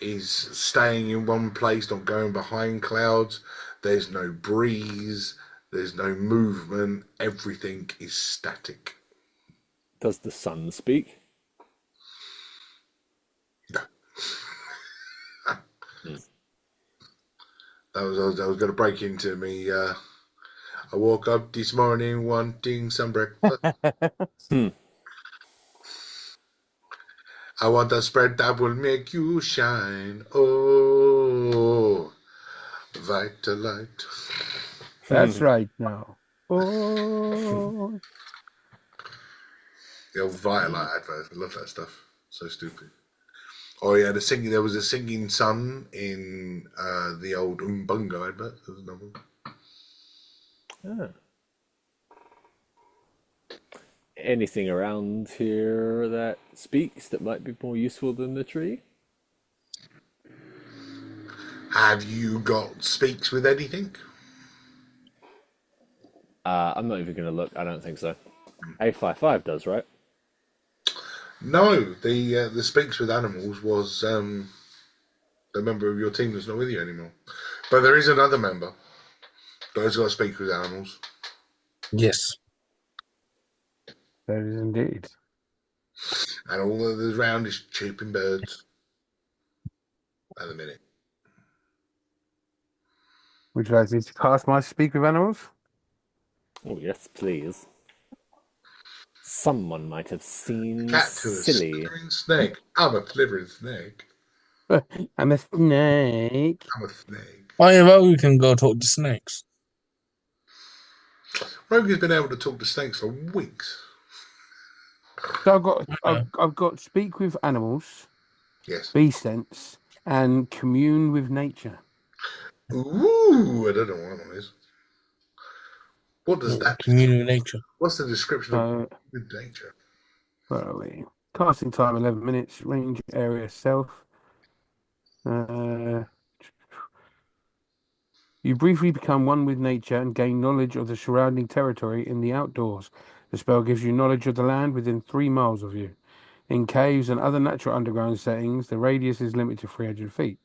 is staying in one place, not going behind clouds. There's no breeze. There's no movement. Everything is static. Does the sun speak? No. I was going to break into me. I woke up this morning wanting some breakfast. I want a spread that will make you shine. Oh, Vitalite. That's right now. Oh, The old Vitalite advert. I love that stuff. So stupid. Oh yeah, there was a singing sun in the old Umbungo advert. There was another one. Anything around here that speaks that might be more useful than the tree? Have you got speaks with anything? I'm not even going to look. I don't think so. 855 does, right? No, the speaks with animals was the member of your team that's not with you anymore. But there is another member that has got to speak with animals. Yes. that is indeed. And all that is around is chirping birds. At the minute. Would you like me to cast my speak with animals? Oh, yes, please. Someone might have seen Cat to a silly. slithering snake. I'm a slithering snake. I'm a snake. I'm a snake. We can go talk to snakes. Rogue's been able to talk to snakes for weeks. So I've got speak with animals, Yes. be sense, and commune with nature. Ooh, I don't know what that one is. What does that Community with nature. What's the description of with nature? Where are we? Casting time 11 minutes. Range area self. You briefly become one with nature and gain knowledge of the surrounding territory in the outdoors. The spell gives you knowledge of the land within 3 miles of you. In caves and other natural underground settings, the radius is limited to 300 feet.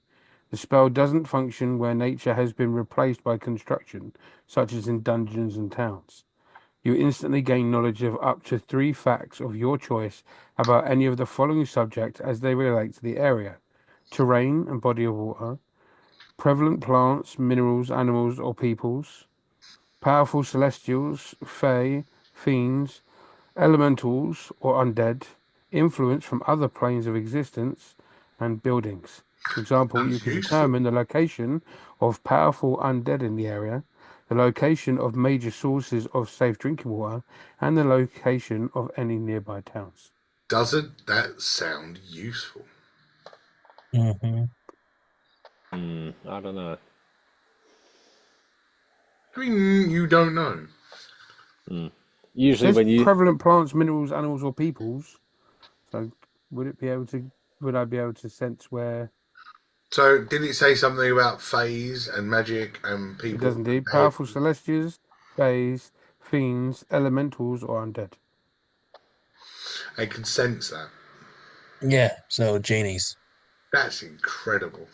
The spell doesn't function where nature has been replaced by construction, such as in dungeons and towns. You instantly gain knowledge of up to 3 facts of your choice about any of the following subjects as they relate to the area: terrain and body of water, prevalent plants, minerals, animals, or peoples, powerful celestials, fae, fiends, elementals, or undead, influence from other planes of existence, and buildings. For example, you can determine the location of powerful undead in the area, the location of major sources of safe drinking water, and the location of any nearby towns. Doesn't that sound useful? Mm-hmm. I don't know. I mean, you don't know. Usually, There's when you prevalent plants, minerals, animals, or peoples. So, would I be able to sense where? So, did it say something about phase and magic and people? It does indeed. Powerful celestials, fays, fiends, elementals, or undead. I can sense that. Yeah, so genies. That's incredible.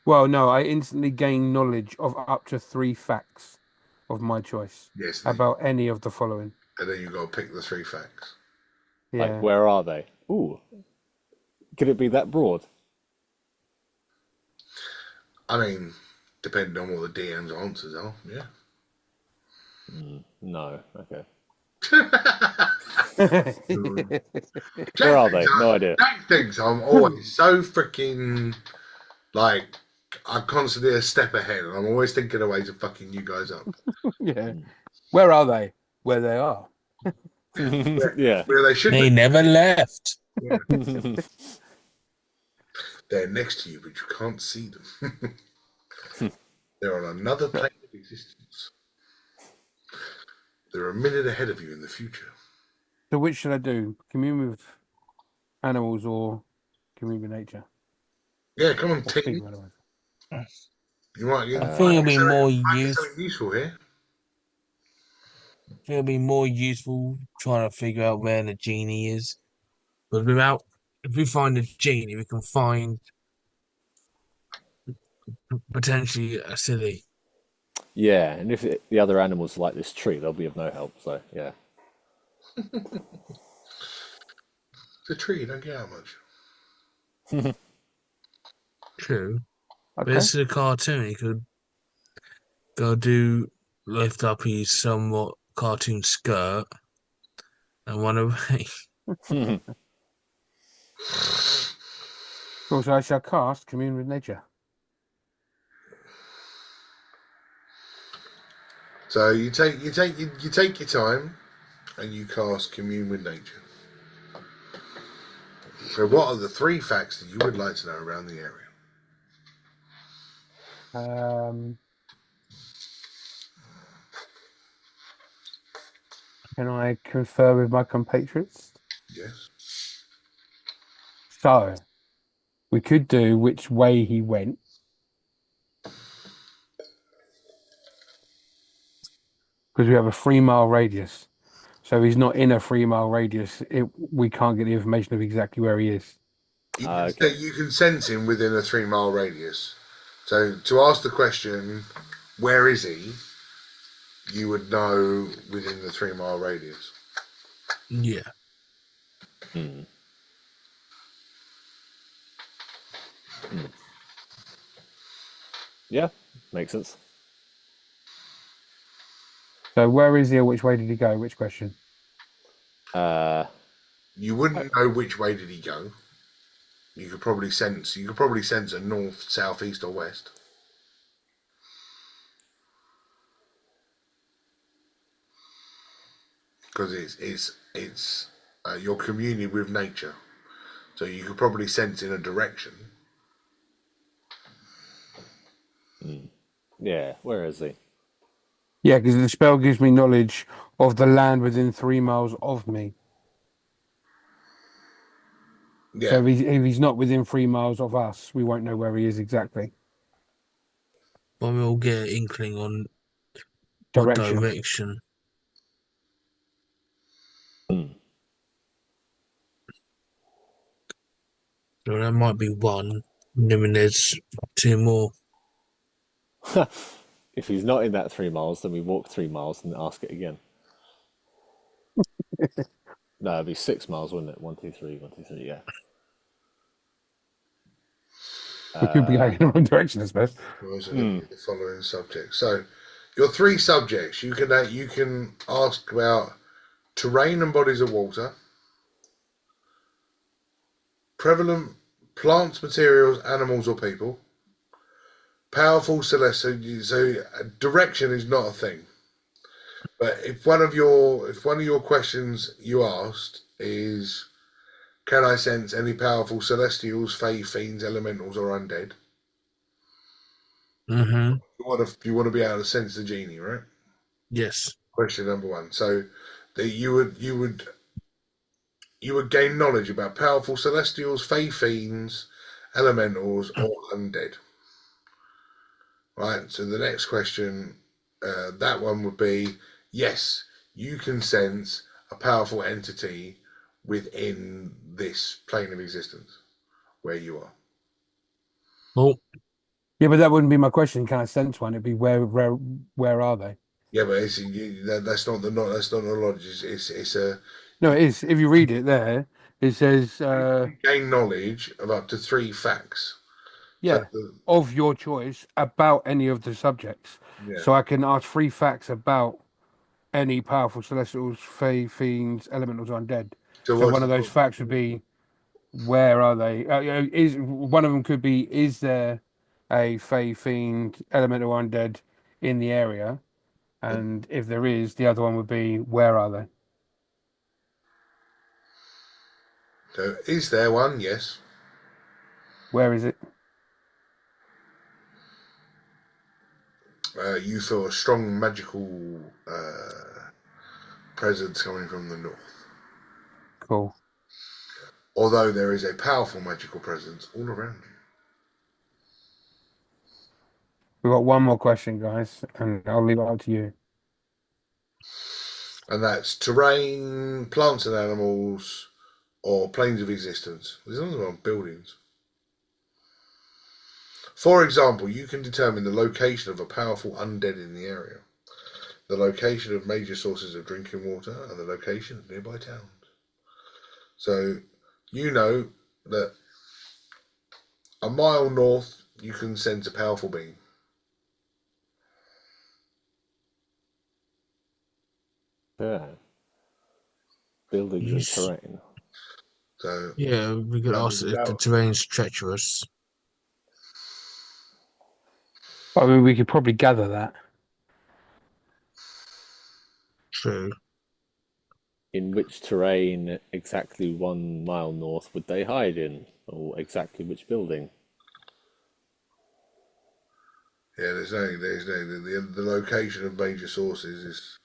Well, no, I instantly gain knowledge of up to 3 facts of my choice Yes. about any of the following. And then you got to pick the 3 facts. Yeah. like, where are they? Ooh, could it be that broad? I mean, depending on what the DM's answers are, yeah. No. Okay. Jack Where are thinks they? No idea. Jack thinks I'm always so freaking like I'm constantly a step ahead, and I'm always thinking of ways of fucking you guys up. Yeah. Where are they? Where they are. Yeah. Where they should They be. never left. Yeah. They're next to you, but you can't see them. They're on another plane of existence. They're a minute ahead of you in the future. So which should I do? Commune with animals or commune with nature? Yeah, come on, Or speak team. with animals? You might I think it'll be more get use. something useful here. I think it'll be more useful trying to figure out where the genie is. But if we find a genie, we can find potentially a silly. Yeah, and if the other animals like this tree, they'll be of no help. So yeah. It's a tree, you don't get out much. True. But Okay. this is a cartoon. He could lift up his somewhat cartoon skirt and run away. Cool, so I shall cast commune with nature. So you take your time, and you cast commune with nature. So what are the 3 facts that you would like to know around the area? Can I confer with my compatriots? Yes. So we could do which way he went. Because we have a 3-mile radius. So if he's not in a 3-mile radius, we can't get the information of exactly where he is. Okay. You can sense him within a 3-mile radius. So to ask the question, where is he? You would know within the 3-mile radius. Yeah. Yeah, makes sense. So where is he or which way did he go? Which question? You wouldn't know which way did he go. You could probably sense a north, south, east, or west. Because it's you're communing with nature, so you could probably sense in a direction. Yeah, where is he? Yeah, because the spell gives me knowledge of the land within 3 miles of me. Yeah. So if he's not within 3 miles of us, we won't know where he is exactly. But we'll get an inkling on Direction. what direction. So that might be one. And then there's 2 more. If he's not in that 3 miles, then we walk 3 miles and ask it again. No, it'd be 6 miles, wouldn't it? 1, 2, 3, 1, 2, 3, yeah. We could be going in the wrong direction, I suppose. The following subjects. So, your 3 subjects. You can ask about terrain and bodies of water, prevalent plants, materials, animals, or people, powerful celestial. So direction is not a thing. But if one of your questions you asked is, can I sense any powerful celestials, fae, fiends, elementals, or undead? Mm-hmm. You want to be able to sense the genie, right? Yes. Question number 1. So that you would gain knowledge about powerful celestials, fae, fiends, elementals, or undead. Right. So the next question, that one would be, yes, you can sense a powerful entity within this plane of existence where you are. Oh, Yeah, but that wouldn't be my question. Can I sense one? It'd be where are they? Yeah, but that's not the knowledge. It's a No, it is. If you read it there, It says, You gain knowledge of up to 3 facts. yeah, of your choice about any of the subjects. Yeah. So I can ask 3 facts about any powerful celestials, fae, fiends, elementals, or undead. So one of those facts would be, where are they? Is one of them could be, is there a fae, fiend, elemental, or undead in the area? And if there is, the other one would be, where are they? So is there one? Yes. Where is it? You feel a strong magical presence coming from the north. Cool. Although there is a powerful magical presence all around you. We've got one more question, guys, and I'll leave it up to you. And that's terrain, plants and animals, or planes of existence. There's another one, buildings. For example, you can determine the location of a powerful undead in the area, the location of major sources of drinking water, and the location of nearby towns. So you know that a mile north you can sense a powerful being. Yeah. Buildings and Yes. terrain. So Yeah, we could ask if the terrain's treacherous. I mean, we could probably gather that. True. In which terrain exactly 1 mile north would they hide in? Or exactly which building? yeah, the location of major sources is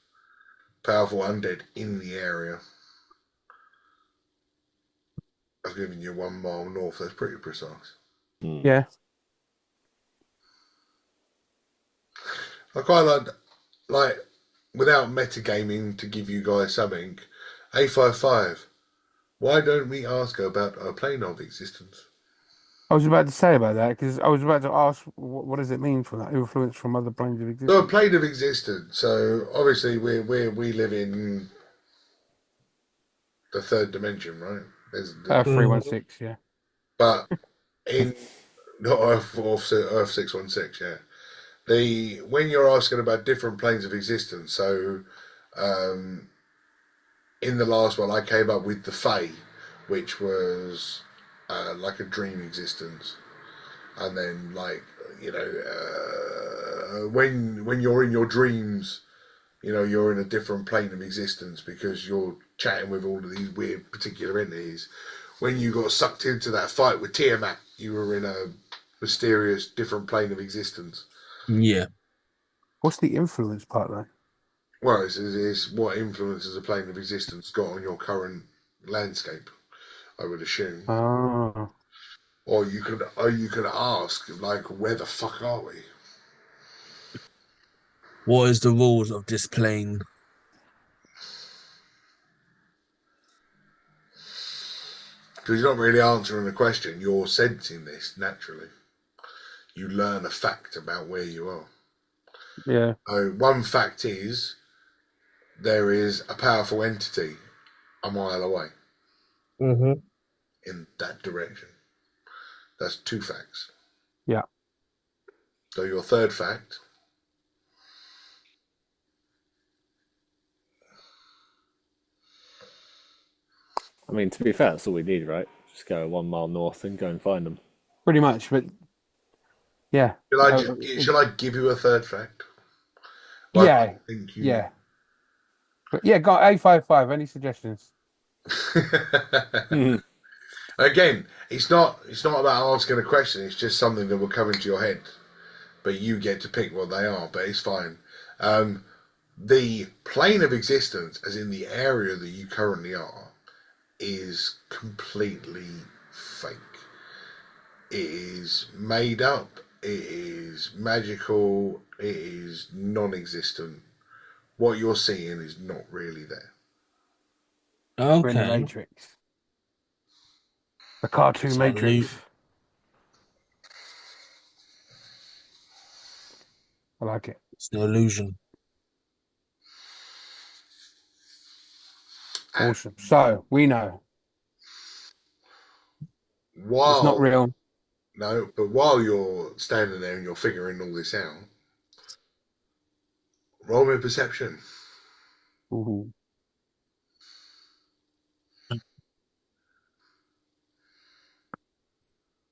powerful undead in the area. I've given you 1 mile north. That's pretty precise. Yeah. I quite like without metagaming to give you guys something. A55. Why don't we ask her about a plane of existence? I was about to say about that because I was about to ask, what does it mean for that influence from other planes of existence? So a plane of existence. So obviously we live in the 3rd dimension, right? There's 316, yeah. but in not Earth 616, yeah. When you're asking about different planes of existence, so in the last one I came up with the Fae, which was like a dream existence, and then when you're in your dreams, you're in a different plane of existence because you're chatting with all of these weird particular entities. When you got sucked into that fight with Tiamat, you were in a mysterious different plane of existence. Yeah. What's the influence part, though? Well, it's what influences a plane of existence got on your current landscape, I would assume. Oh. Or you could ask, like, where the fuck are we? What is the rules of this plane? Because you're not really answering the question, you're sensing this naturally. You learn a fact about where you are. Yeah. One fact is there is a powerful entity a mile away in that direction. That's 2 facts. Yeah. So your 3rd fact. I mean, to be fair, that's all we need, right? Just go 1 mile north and go and find them. Pretty much, but yeah. Shall I give you a 3rd fact? Yeah. Yeah. But yeah, got A55. Any suggestions? Again, it's not about asking a question. It's just something that will come into your head, but you get to pick what they are. But it's fine. The plane of existence, as in the area that you currently are, is completely fake. It is made up. It is magical. It is non-existent. What you're seeing is not really there. We're in the Okay. Matrix. The cartoon Matrix. I like it. It's the illusion. Awesome. So we know It's not while real. no, but while you're standing there and you're figuring all this out, roll me a perception. Ooh.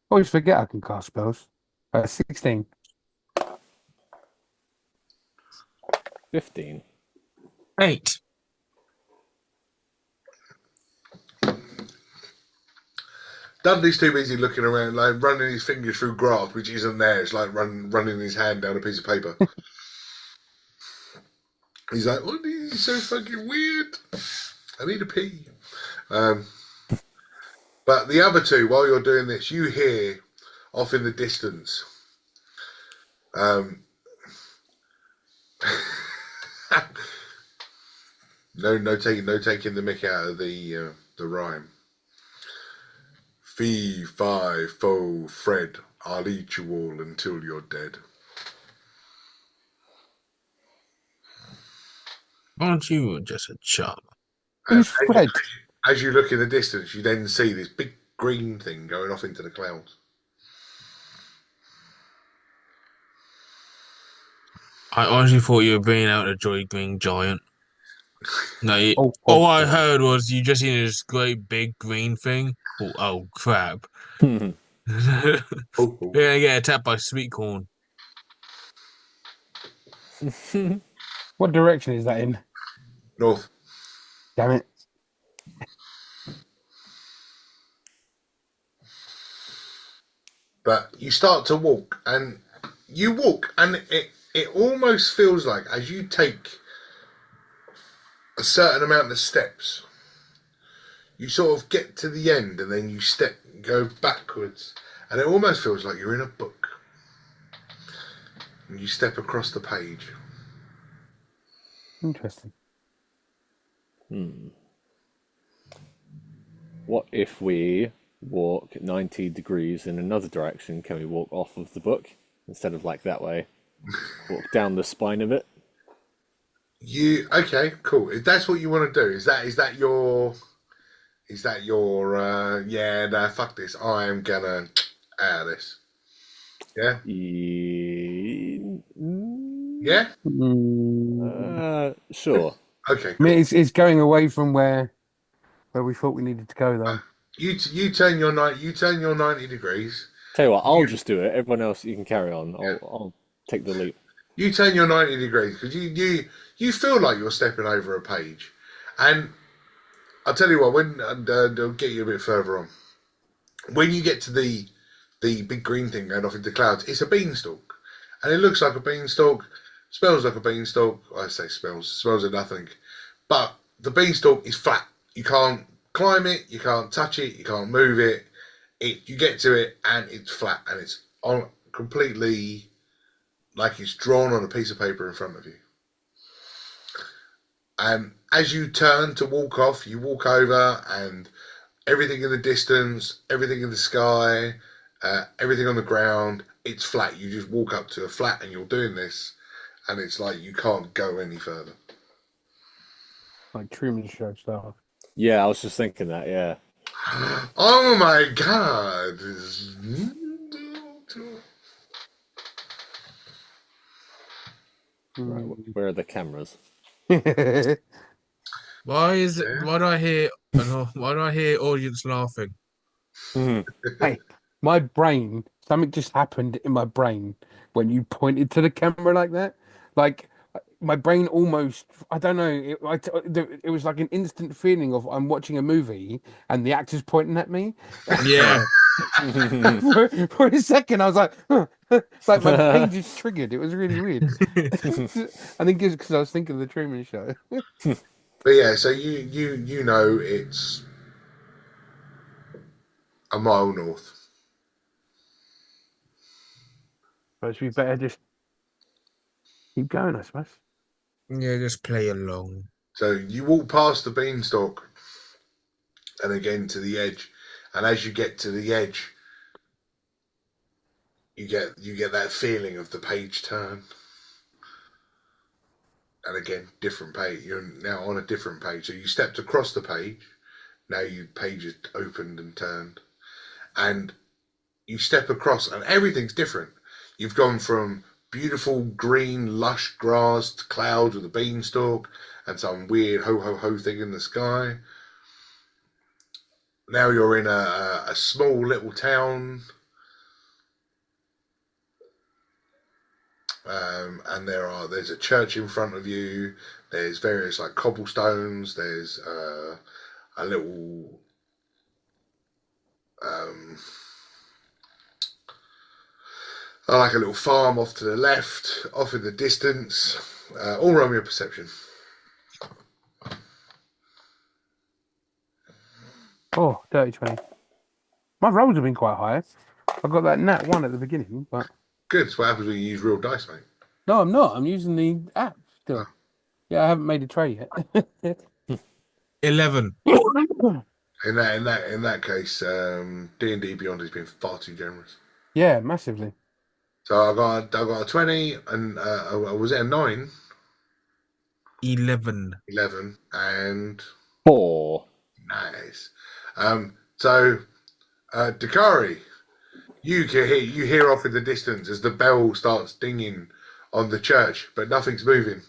Always forget I can cast spells. 16. 15. 8. Dudley's too busy looking around, like running his fingers through grass, which isn't there. It's like running his hand down a piece of paper. He's like, "What? This is so fucking weird. I need a pee." But the other two, while you're doing this, you hear off in the distance. No taking the mick out of the rhyme. Fee, fi, fo, Fred, I'll eat you all until you're dead. Aren't you just a chum? Who's Fred? As you look in the distance, you then see this big green thing going off into the clouds. I honestly thought you were being out a joy green giant. No, Oh, all I heard was you just seen this great big green thing. Oh crap! You're Oh, gonna get attacked by sweet corn. What direction is that in? north. Damn it. But you start to walk, and it almost feels like as you take a certain amount of steps, you sort of get to the end, and then you go backwards, and it almost feels like you're in a book. And you step across the page. Interesting. What if we walk 90 degrees in another direction? Can we walk off of the book instead of like that way? Walk down the spine of it? Okay, cool. If that's what you want to do, is that your yeah, nah, fuck this. I am gonna out of this. Yeah? Yeah? Sure. Okay, I cool. mean, it's going away from where we thought we needed to go, though. You turn your 90 degrees. Tell you what, I'll just do it. Everyone else, you can carry on. I'll take the leap. You turn your 90 degrees because you feel like you're stepping over a page. And I'll tell you what, they'll get you a bit further on. When you get to the big green thing going off into clouds, it's a beanstalk. And it looks like a beanstalk, smells like a beanstalk. I say smells of nothing. But the beanstalk is flat. You can't climb it, you can't touch it, you can't move it. You get to it and it's flat and it's on completely like it's drawn on a piece of paper in front of you. And as you turn to walk off, you walk over and everything in the distance, everything in the sky, everything on the ground, it's flat. You just walk up to a flat and you're doing this and it's like you can't go any further. Like Truman Show stuff. Yeah, I was just thinking that, yeah. Oh my god. Right, where are the cameras? Why is it? Why do I hear? Why do I hear audience laughing? Hey, my brain, something just happened in my brain when you pointed to the camera like that. Like, my brain almost, I don't know, it was like an instant feeling of I'm watching a movie and the actor's pointing at me. Yeah. For a second, I was like, huh. Like my brain just triggered. It was really weird. I think it's because I was thinking of the Truman Show. But yeah, so you know it's a mile north. But we better just keep going, I suppose. Yeah, just play along. So you walk past the beanstalk and again to the edge. And as you get to the edge, you get that feeling of the page turn. And again, different page. You're now on a different page. So you stepped across the page. Now your page is opened and turned. and you step across, and everything's different. You've gone from beautiful green, lush grass to clouds with a beanstalk and some weird ho-ho-ho thing in the sky. Now you're in a small little town, and there's a church in front of you. There's various like cobblestones. There's a little like a little farm off to the left, off in the distance. All roll me a perception. Oh, dirty 20. My rolls have been quite high. I got that nat 1 at the beginning, but... Good. That's what happens when you use real dice, mate. No, I'm not. I'm using the app still. Yeah, I haven't made a tray yet. 11. In that case, D&D Beyond has been far too generous. Yeah, massively. So I got a 20, and was it a 9? 11. 11, and 4. nice. So Dakari, you hear off in the distance as the bell starts dinging on the church, but nothing's moving.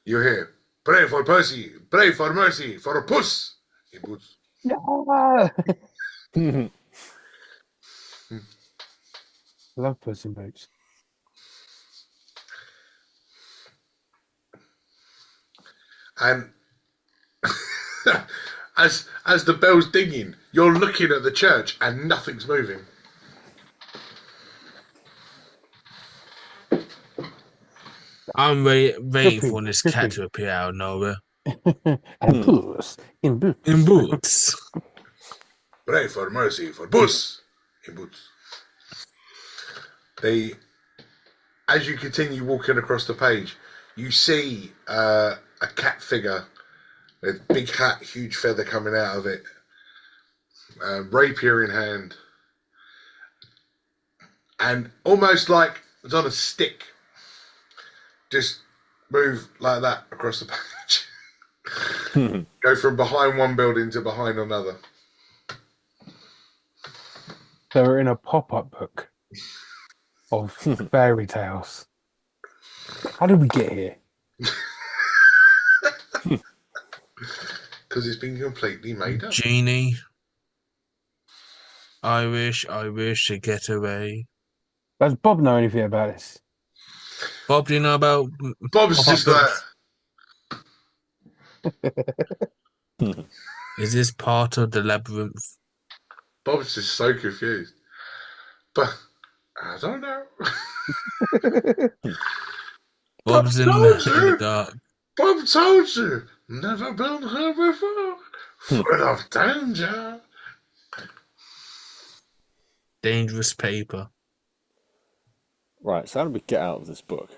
You hear, "Pray for Percy, pray for mercy, for a puss." In boots. Yeah. Love Puss in Boots. And as the bell's dinging, you're looking at the church and nothing's moving. I'm waiting for this cat to appear out of nowhere. And Puss in Boots. In boots. Pray for mercy, for puss in boots. As you continue walking across the page, you see a cat figure with big hat, huge feather coming out of it, rapier in hand, and almost like it's on a stick. Just move like that across the page. Go from behind one building to behind another. So we're in a pop-up book of fairy tales. How did we get here? Because it's been completely made up. Genie. I wish to get away. Does Bob know anything about this? Bob, do you know about Bob's just like, is this part of the labyrinth? Bob's just so confused. But I don't know. Bob's in the dark. Bob told you, never been here before. Full of danger. Dangerous paper. Right, so how do we get out of this book?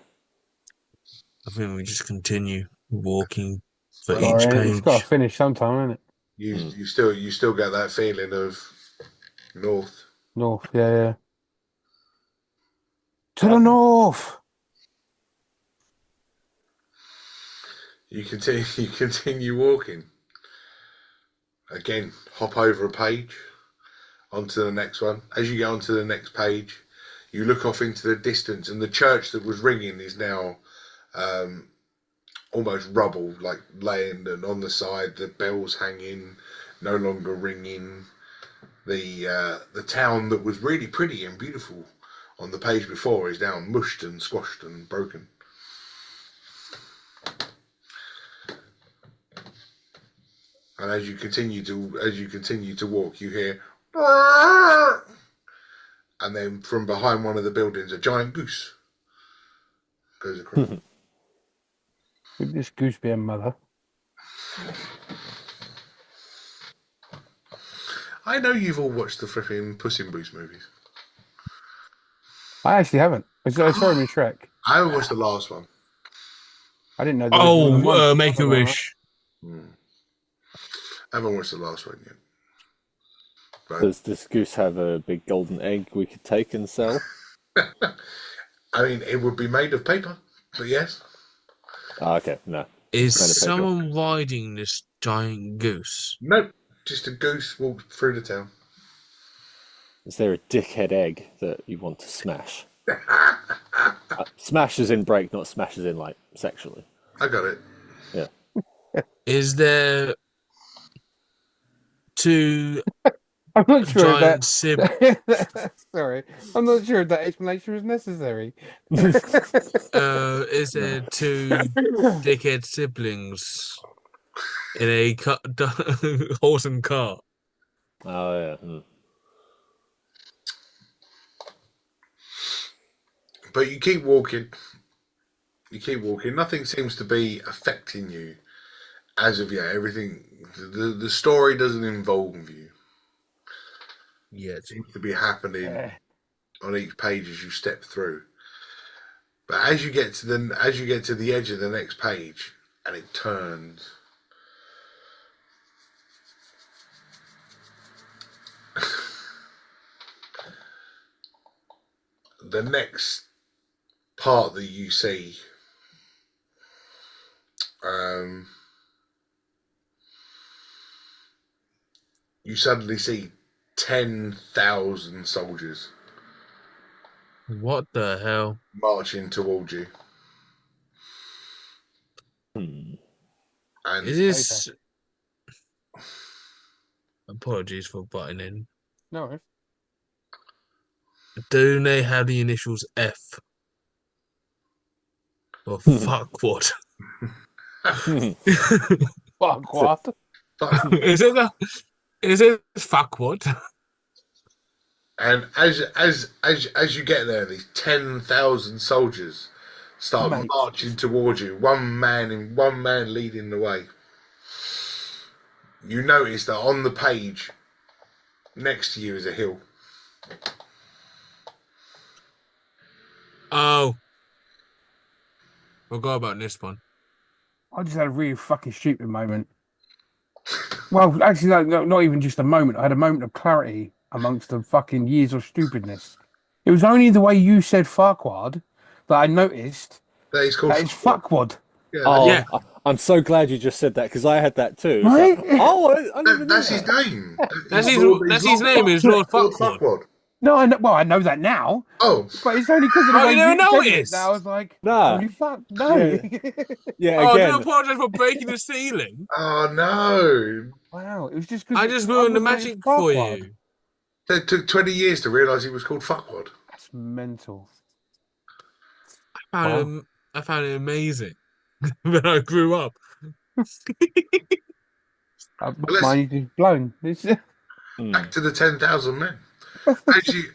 I think we just continue walking for Well, each It's page. got to finish sometime, isn't it? You still get that feeling of north. North, yeah. To the north! You continue walking. Again, hop over a page onto the next one. As you get onto the next page, you look off into the distance, and the church that was ringing is now almost rubble, like laying and on the side. The bells hanging, no longer ringing. The town that was really pretty and beautiful on the page before is now mushed and squashed and broken. And as you continue to walk, you hear, and then from behind one of the buildings, a giant goose goes across. Would this goose be a mother? I know you've all watched the flipping Puss in Boots movies. I actually haven't. I saw him in Shrek. I haven't watched the last one. I didn't know there was more than one. Make a wish. I haven't watched the last one yet. But, Does this goose have a big golden egg we could take and sell? I mean, it would be made of paper, but yes. Ah, okay, no. Is Kind of paper. someone riding this giant goose? Nope, just a goose walked through the town. Is there a dickhead egg that you want to smash? Smash as in break, not smash as in like sexually. I got it. Yeah. Is there two I'm not sure giant Sorry, I'm not sure if that explanation was necessary. is there two dickhead siblings in a horse and cart? Oh yeah. But you keep walking. Nothing seems to be affecting you as of yet. Everything, the story doesn't involve you. Yeah. It seems to be happening on each page as you step through. But as you get to the edge of the next page, and it turns, the next part that you see, you suddenly see 10,000 soldiers What the hell? marching towards you. And Is this? Apologies for butting in. No. Do they have the initials F? Or fuck what? Fuck what? Is it fuck what? And as you get there, these 10,000 soldiers start Mate. marching towards you. One man leading the way. You notice that on the page next to you is a hill. Oh, forgot about this one. I just had a really fucking stupid moment. Well, actually, no, not even just a moment. I had a moment of clarity amongst the fucking years of stupidness. It was only the way you said "farquad" that I noticed That is called that it's fuckwad. Yeah, Oh, Yeah. I'm so glad you just said that because I had that too. It's Right? like, I never knew that's that. his name. That's his name is Lord Fuckwad. Fuckwad. No, I know. Well, I know that now, Oh, but it's only because of the Oh, way you never said it noticed? that I was like, Nah. "Holy fuck, no!" Yeah, Oh, I do again. apologize for breaking the ceiling. oh no. Wow, it was just because I just ruined the magic for you. It took 20 years to realise he was called Fuckwad. That's mental. I found it amazing when I grew up. Mine is blown. Back to the 10,000 men.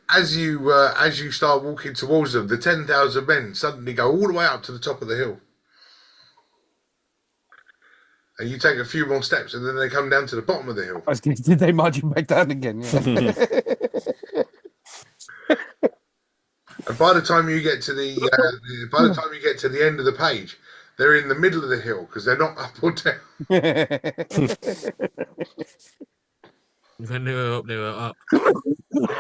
As you start walking towards them, the 10,000 men suddenly go all the way up to the top of the hill. And you take a few more steps, and then they come down to the bottom of the hill. Did they march him back down again? Yeah. And by the time you get to the end of the page, they're in the middle of the hill because they're not up or down. When they were up, they were up.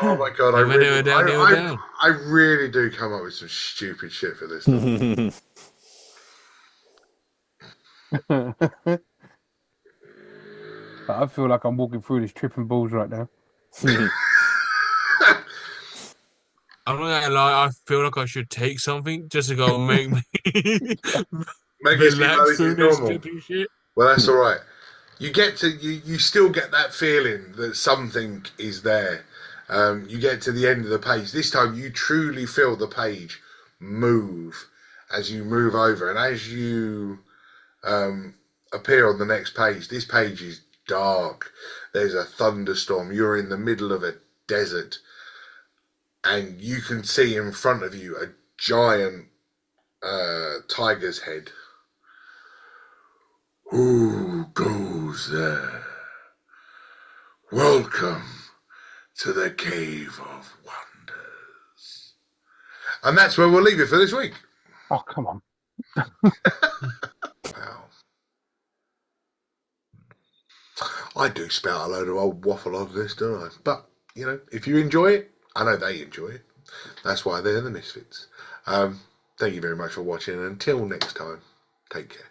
Oh my god! And when they were down, they were down. I really do come up with some stupid shit for this. I feel like I'm walking through this tripping balls right now. I'm not gonna lie, I feel like I should take something just to go make me Make it seem relax like through it's this normal. trippy shit. Well, that's all right. You still get that feeling that something is there. You get to the end of the page. This time you truly feel the page move as you move over. And as you appear on the next page, this page is dark. There's a thunderstorm. You're in the middle of a desert. And you can see in front of you a giant tiger's head. Who goes there? Welcome to the Cave of Wonders. And that's where we'll leave it for this week. Oh, come on. Wow. I do spout a load of old waffle on this, don't I? But, you know, if you enjoy it, I know they enjoy it. That's why they're the Misfits. Thank you very much for watching. And until next time, take care.